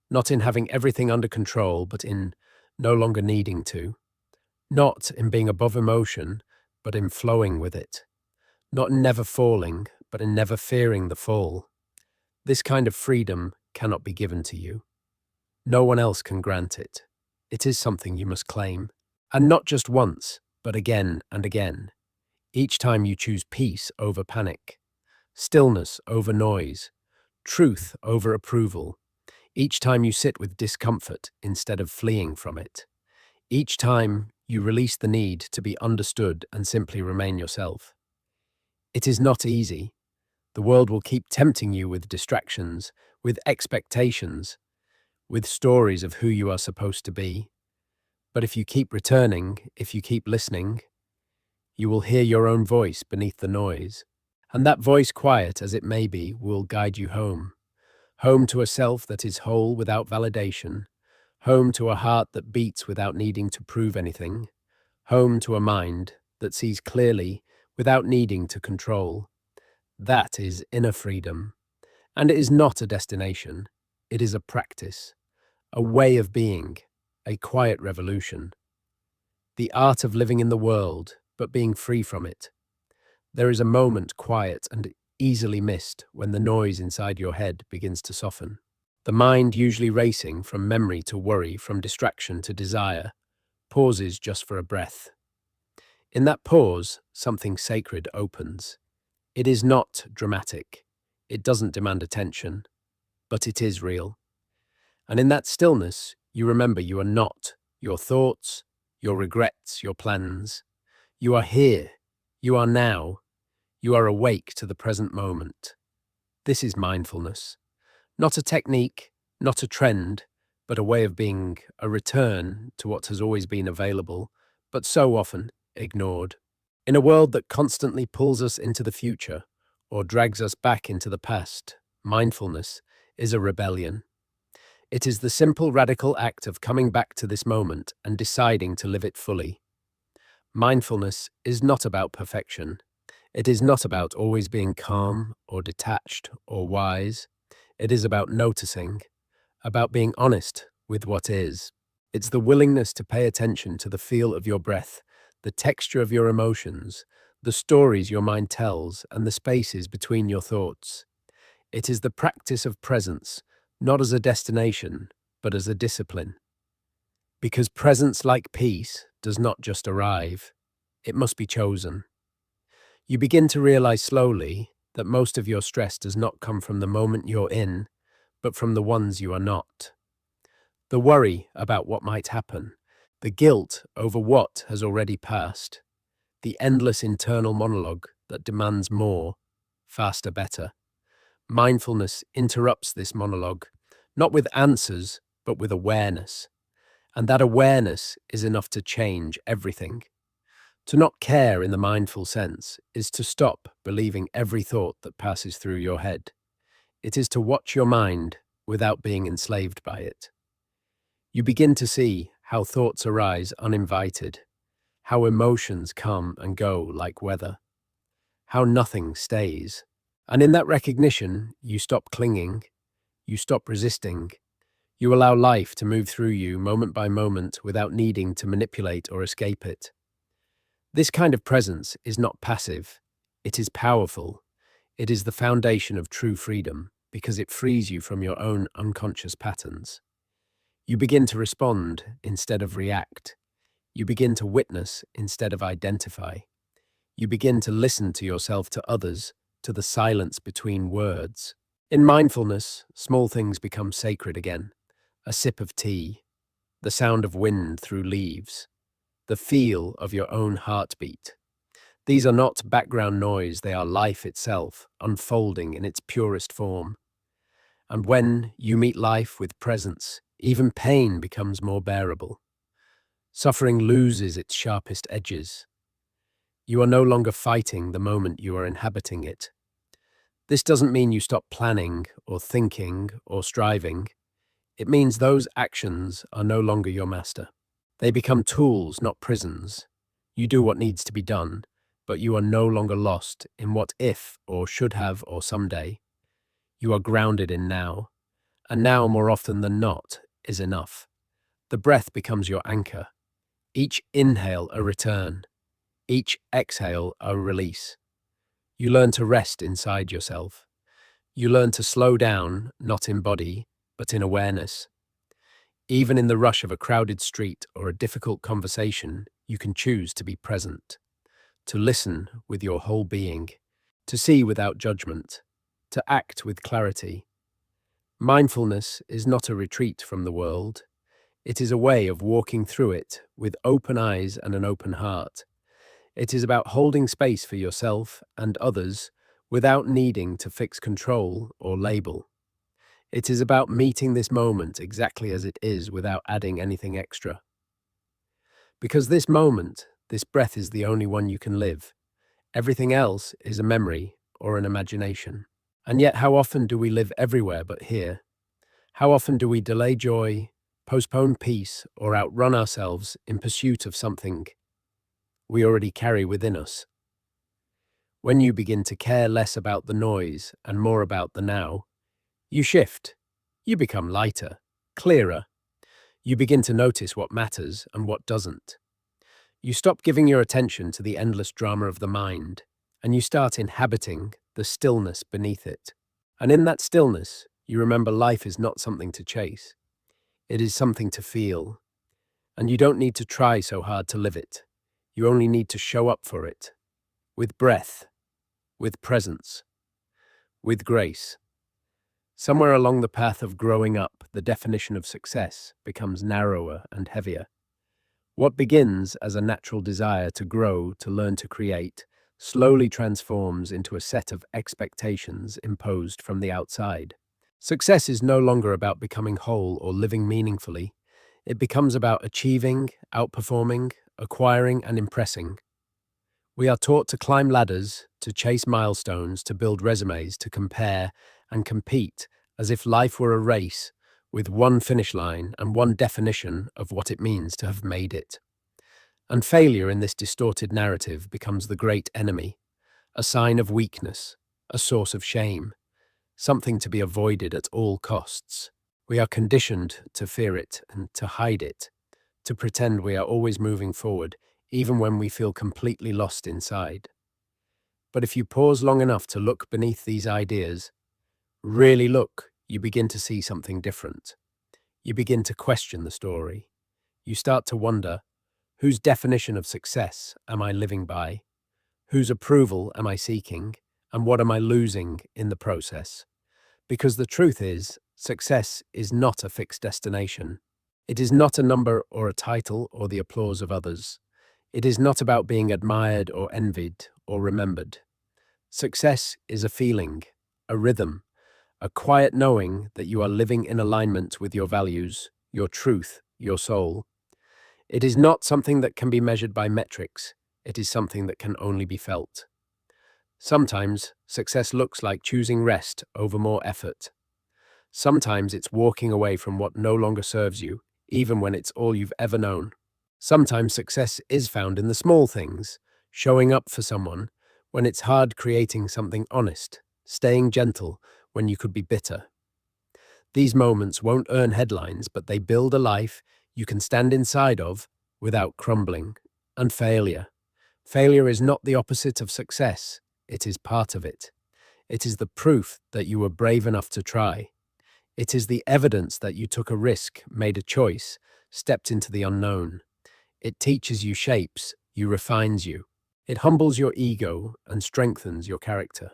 Not in having everything under control, but in no longer needing to. Not in being above emotion, but in flowing with it. Not in never falling, but in never fearing the fall. This kind of freedom cannot be given to you. No one else can grant it. It is something you must claim. And not just once, but again and again. Each time you choose peace over panic, stillness over noise, truth over approval. Each time you sit with discomfort instead of fleeing from it. Each time you release the need to be understood and simply remain yourself. It is not easy. The world will keep tempting you with distractions, with expectations, with stories of who you are supposed to be. But if you keep returning, if you keep listening, you will hear your own voice beneath the noise. And that voice, quiet as it may be, will guide you home. Home to a self that is whole without validation. Home to a heart that beats without needing to prove anything. Home to a mind that sees clearly without needing to control. That is inner freedom. And it is not a destination. It is a practice, a way of being, a quiet revolution. The art of living in the world, but being free from it. There is a moment quiet and easily missed when the noise inside your head begins to soften. The mind, usually racing from memory to worry, from distraction to desire, pauses just for a breath. In that pause, something sacred opens. It is not dramatic. It doesn't demand attention, but it is real. And in that stillness, You remember you are not your thoughts, your regrets, your plans. You are here. You are now. You are awake to the present moment. This is mindfulness. Not a technique, not a trend, but a way of being, a return to what has always been available, but so often ignored. In a world that constantly pulls us into the future or drags us back into the past, mindfulness is a rebellion. It is the simple, radical act of coming back to this moment and deciding to live it fully. Mindfulness is not about perfection. It is not about always being calm or detached or wise. It is about noticing, about being honest with what is. It's the willingness to pay attention to the feel of your breath, the texture of your emotions, the stories your mind tells, and the spaces between your thoughts. It is the practice of presence, not as a destination, but as a discipline. Because presence, like peace, does not just arrive, it must be chosen. You begin to realize slowly that most of your stress does not come from the moment you're in, but from the ones you are not. The worry about what might happen, the guilt over what has already passed, the endless internal monologue that demands more, faster, better. Mindfulness interrupts this monologue, not with answers, but with awareness. And that awareness is enough to change everything. To not care in the mindful sense is to stop believing every thought that passes through your head. It is to watch your mind without being enslaved by it. You begin to see how thoughts arise uninvited, how emotions come and go like weather, how nothing stays. And in that recognition, you stop clinging, you stop resisting, you allow life to move through you moment by moment without needing to manipulate or escape it. This kind of presence is not passive, it is powerful. It is the foundation of true freedom because it frees you from your own unconscious patterns. You begin to respond instead of react. You begin to witness instead of identify. You begin to listen to yourself, to others, to the silence between words. In mindfulness, small things become sacred again. A sip of tea, the sound of wind through leaves, the feel of your own heartbeat. These are not background noise, they are life itself, unfolding in its purest form. And when you meet life with presence, even pain becomes more bearable. Suffering loses its sharpest edges. You are no longer fighting the moment you are inhabiting it. This doesn't mean you stop planning or thinking or striving. It means those actions are no longer your master. They become tools, not prisons. You do what needs to be done, but you are no longer lost in what if or should have or someday. You are grounded in now, and now more often than not is enough. The breath becomes your anchor. Each inhale a return, each exhale a release. You learn to rest inside yourself. You learn to slow down, not in body, but in awareness. Even in the rush of a crowded street or a difficult conversation, you can choose to be present, to listen with your whole being, to see without judgment, to act with clarity. Mindfulness is not a retreat from the world. It is a way of walking through it with open eyes and an open heart. It is about holding space for yourself and others without needing to fix control or label. It is about meeting this moment exactly as it is without adding anything extra. Because this moment, this breath is the only one you can live. Everything else is a memory or an imagination. And yet how often do we live everywhere but here? How often do we delay joy, postpone peace, or outrun ourselves in pursuit of something we already carry within us? When you begin to care less about the noise and more about the now, you shift. You become lighter, clearer. You begin to notice what matters and what doesn't. You stop giving your attention to the endless drama of the mind, and you start inhabiting the stillness beneath it. And in that stillness, you remember life is not something to chase. It is something to feel. And you don't need to try so hard to live it. You only need to show up for it. With breath, with presence, with grace. Somewhere along the path of growing up, the definition of success becomes narrower and heavier. What begins as a natural desire to grow, to learn to create, slowly transforms into a set of expectations imposed from the outside. Success is no longer about becoming whole or living meaningfully. It becomes about achieving, outperforming, acquiring, and impressing. We are taught to climb ladders, to chase milestones, to build resumes, to compare and compete as if life were a race with one finish line and one definition of what it means to have made it. And failure in this distorted narrative becomes the great enemy, a sign of weakness, a source of shame, something to be avoided at all costs. We are conditioned to fear it and to hide it, to pretend we are always moving forward, even when we feel completely lost inside. But if you pause long enough to look beneath these ideas, really look, you begin to see something different. You begin to question the story. You start to wonder, whose definition of success am I living by? Whose approval am I seeking? And what am I losing in the process? Because the truth is, success is not a fixed destination. It is not a number or a title or the applause of others. It is not about being admired or envied or remembered. Success is a feeling, a rhythm, a quiet knowing that you are living in alignment with your values, your truth, your soul. It is not something that can be measured by metrics. It is something that can only be felt. Sometimes success looks like choosing rest over more effort. Sometimes it's walking away from what no longer serves you, even when it's all you've ever known. Sometimes success is found in the small things, showing up for someone when it's hard, creating something honest, staying gentle when you could be bitter. These moments won't earn headlines, but they build a life you can stand inside of without crumbling. And failure is not the opposite of success. It is part of it. It is the proof that you were brave enough to try. It is the evidence that you took a risk, made a choice, stepped into the unknown. It teaches you shapes, you refines you. It humbles your ego and strengthens your character.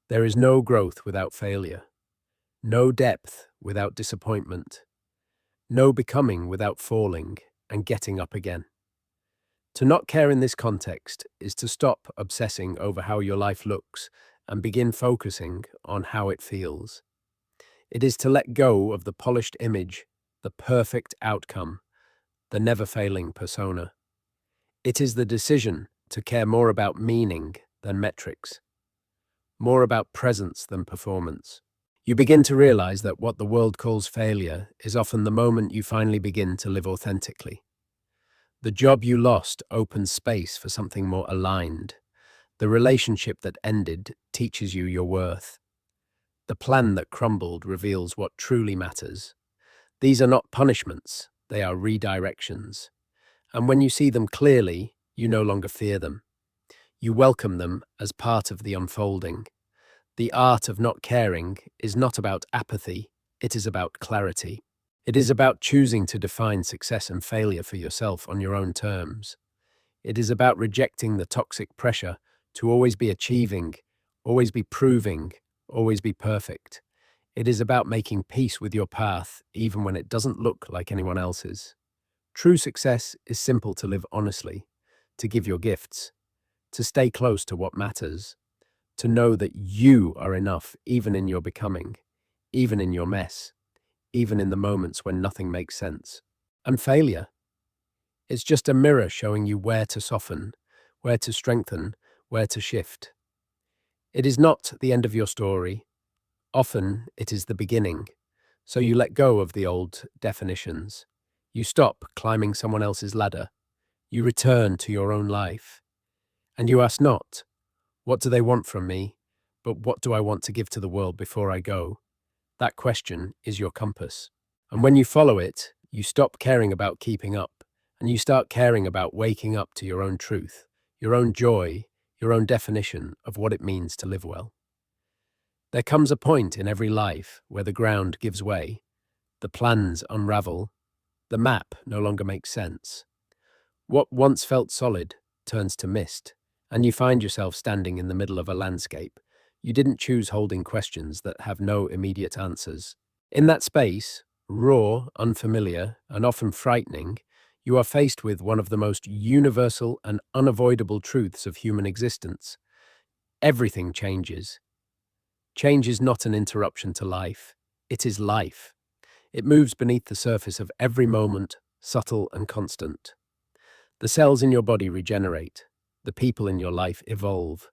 There is no growth without failure, no depth without disappointment, no becoming without falling and getting up again. To not care in this context is to stop obsessing over how your life looks and begin focusing on how it feels. It is to let go of the polished image, the perfect outcome, the never-failing persona. It is the decision to care more about meaning than metrics, more about presence than performance. You begin to realize that what the world calls failure is often the moment you finally begin to live authentically. The job you lost opens space for something more aligned. The relationship that ended teaches you your worth. The plan that crumbled reveals what truly matters. These are not punishments, they are redirections. And when you see them clearly, you no longer fear them. You welcome them as part of the unfolding. The art of not caring is not about apathy, it is about clarity. It is about choosing to define success and failure for yourself on your own terms. It is about rejecting the toxic pressure to always be achieving, always be proving, always be perfect. It is about making peace with your path, even when it doesn't look like anyone else's. True success is simple: to live honestly, to give your gifts, to stay close to what matters, to know that you are enough even in your becoming, even in your mess, even in the moments when nothing makes sense. And failure, it's just a mirror showing you where to soften, where to strengthen, where to shift. It is not the end of your story. Often it is the beginning. So you let go of the old definitions. You stop climbing someone else's ladder. You return to your own life. And you ask not, what do they want from me? But what do I want to give to the world before I go? That question is your compass. And when you follow it, you stop caring about keeping up, and you start caring about waking up to your own truth, your own joy, your own definition of what it means to live well. There comes a point in every life where the ground gives way, the plans unravel, the map no longer makes sense. What once felt solid turns to mist, and you find yourself standing in the middle of a landscape, You didn't choose holding questions that have no immediate answers. In that space, raw, unfamiliar, and often frightening, you are faced with one of the most universal and unavoidable truths of human existence. Everything changes. Change is not an interruption to life. It is life. It moves beneath the surface of every moment, subtle and constant. The cells in your body regenerate. The people in your life evolve.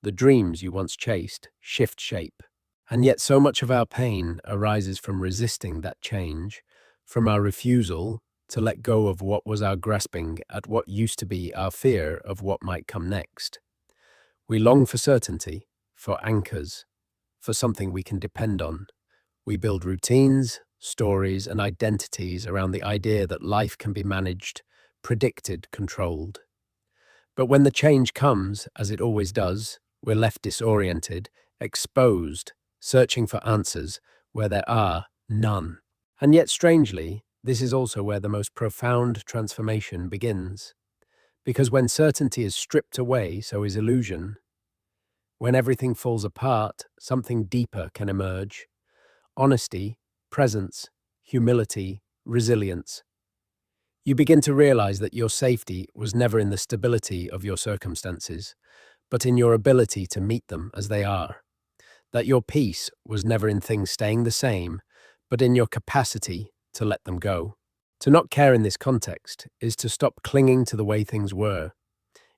The dreams you once chased shift shape. And yet so much of our pain arises from resisting that change, from our refusal to let go of what was our grasping at what used to be our fear of what might come next. We long for certainty, for anchors, for something we can depend on. We build routines, stories, and identities around the idea that life can be managed, predicted, controlled. But when the change comes, as it always does, we're left disoriented, exposed, searching for answers where there are none. And yet, strangely, this is also where the most profound transformation begins. Because when certainty is stripped away, so is illusion. When everything falls apart, something deeper can emerge. Honesty, presence, humility, resilience. You begin to realize that your safety was never in the stability of your circumstances, but in your ability to meet them as they are. That your peace was never in things staying the same, but in your capacity to let them go. To not care in this context is to stop clinging to the way things were.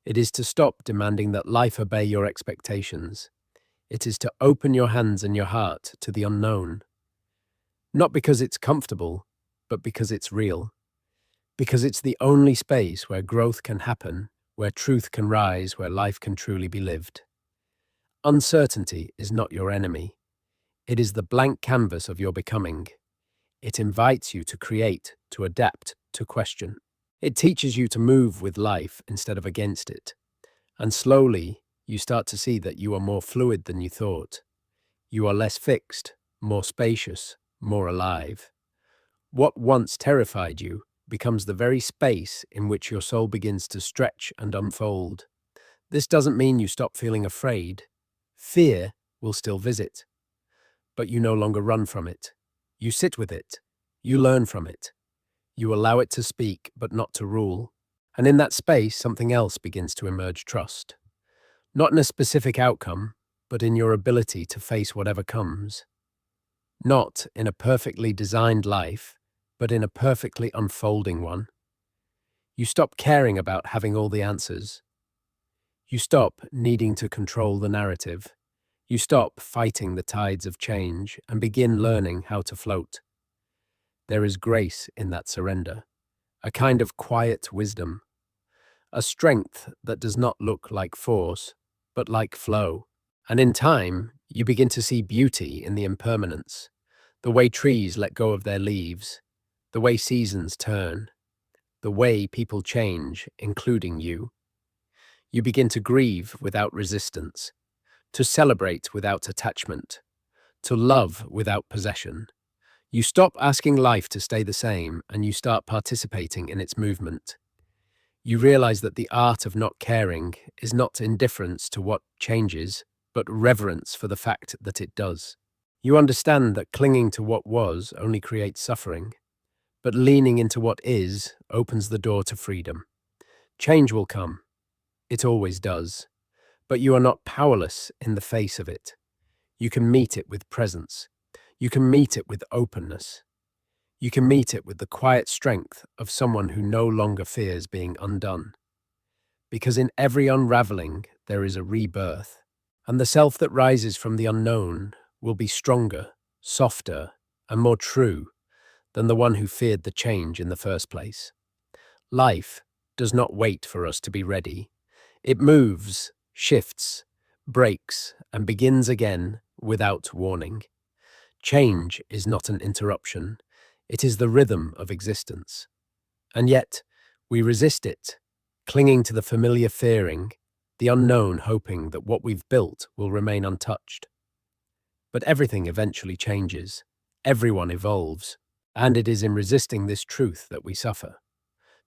It is to stop demanding that life obey your expectations. It is to open your hands and your heart to the unknown. Not because it's comfortable, but because it's real. Because it's the only space where growth can happen, where truth can rise, where life can truly be lived. Uncertainty is not your enemy. It is the blank canvas of your becoming. It invites you to create, to adapt, to question. It teaches you to move with life instead of against it. And slowly, you start to see that you are more fluid than you thought. You are less fixed, more spacious, more alive. What once terrified you becomes the very space in which your soul begins to stretch and unfold. This doesn't mean you stop feeling afraid. Fear will still visit, but you no longer run from it. You sit with it. You learn from it. You allow it to speak, but not to rule. And in that space, something else begins to emerge: trust. Not in a specific outcome, but in your ability to face whatever comes. Not in a perfectly designed life, but in a perfectly unfolding one. You stop caring about having all the answers. You stop needing to control the narrative. You stop fighting the tides of change and begin learning how to float. There is grace in that surrender, a kind of quiet wisdom, a strength that does not look like force, but like flow. And in time, you begin to see beauty in the impermanence, the way trees let go of their leaves, the way seasons turn, the way people change, including you. You begin to grieve without resistance, to celebrate without attachment, to love without possession. You stop asking life to stay the same and you start participating in its movement. You realize that the art of not caring is not indifference to what changes, but reverence for the fact that it does. You understand that clinging to what was only creates suffering, but leaning into what is opens the door to freedom. Change will come. It always does. But you are not powerless in the face of it. You can meet it with presence. You can meet it with openness. You can meet it with the quiet strength of someone who no longer fears being undone. Because in every unraveling, there is a rebirth. And the self that rises from the unknown will be stronger, softer, and more true than the one who feared the change in the first place. Life does not wait for us to be ready. It moves, shifts, breaks, and begins again without warning. Change is not an interruption. It is the rhythm of existence. And yet, we resist it, clinging to the familiar fearing, the unknown hoping that what we've built will remain untouched. But everything eventually changes. Everyone evolves. And it is in resisting this truth that we suffer.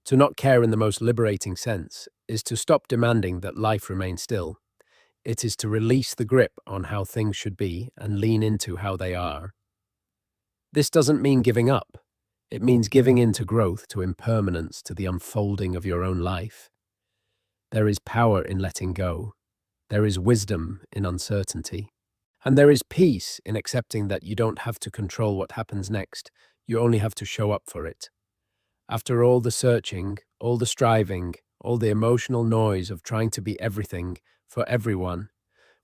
To not care in the most liberating sense is to stop demanding that life remain still. It is to release the grip on how things should be and lean into how they are. This doesn't mean giving up. It means giving in to growth, to impermanence, to the unfolding of your own life. There is power in letting go. There is wisdom in uncertainty. And there is peace in accepting that you don't have to control what happens next. You only have to show up for it. After all the searching, all the striving, all the emotional noise of trying to be everything for everyone,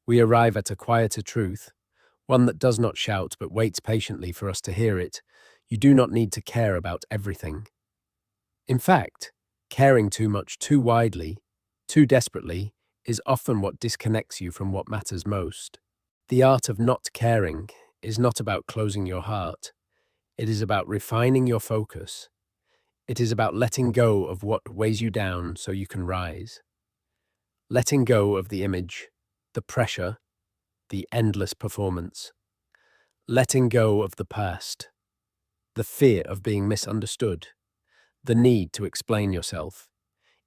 we arrive at a quieter truth, one that does not shout but waits patiently for us to hear it. You do not need to care about everything. In fact, caring too much, too widely, too desperately, is often what disconnects you from what matters most. The art of not caring is not about closing your heart. It is about refining your focus. It is about letting go of what weighs you down so you can rise. Letting go of the image, the pressure, the endless performance. Letting go of the past, the fear of being misunderstood, the need to explain yourself.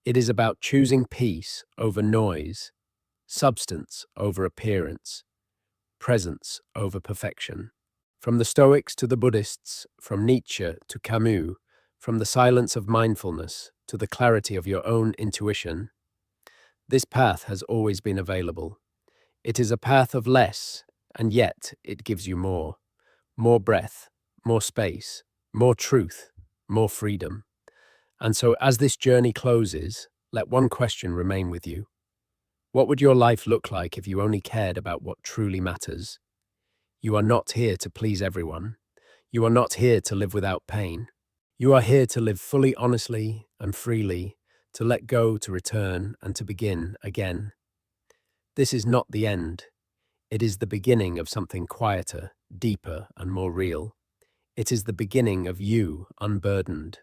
It is about choosing peace over noise, substance over appearance, presence over perfection. From the Stoics to the Buddhists, from Nietzsche to Camus, from the silence of mindfulness to the clarity of your own intuition, this path has always been available. It is a path of less, and yet it gives you more. More breath, more space, more truth, more freedom. And so as this journey closes, let one question remain with you. What would your life look like if you only cared about what truly matters? You are not here to please everyone. You are not here to live without pain. You are here to live fully, honestly, and freely, to let go, to return, and to begin again. This is not the end. It is the beginning of something quieter, deeper, and more real. It is the beginning of you unburdened,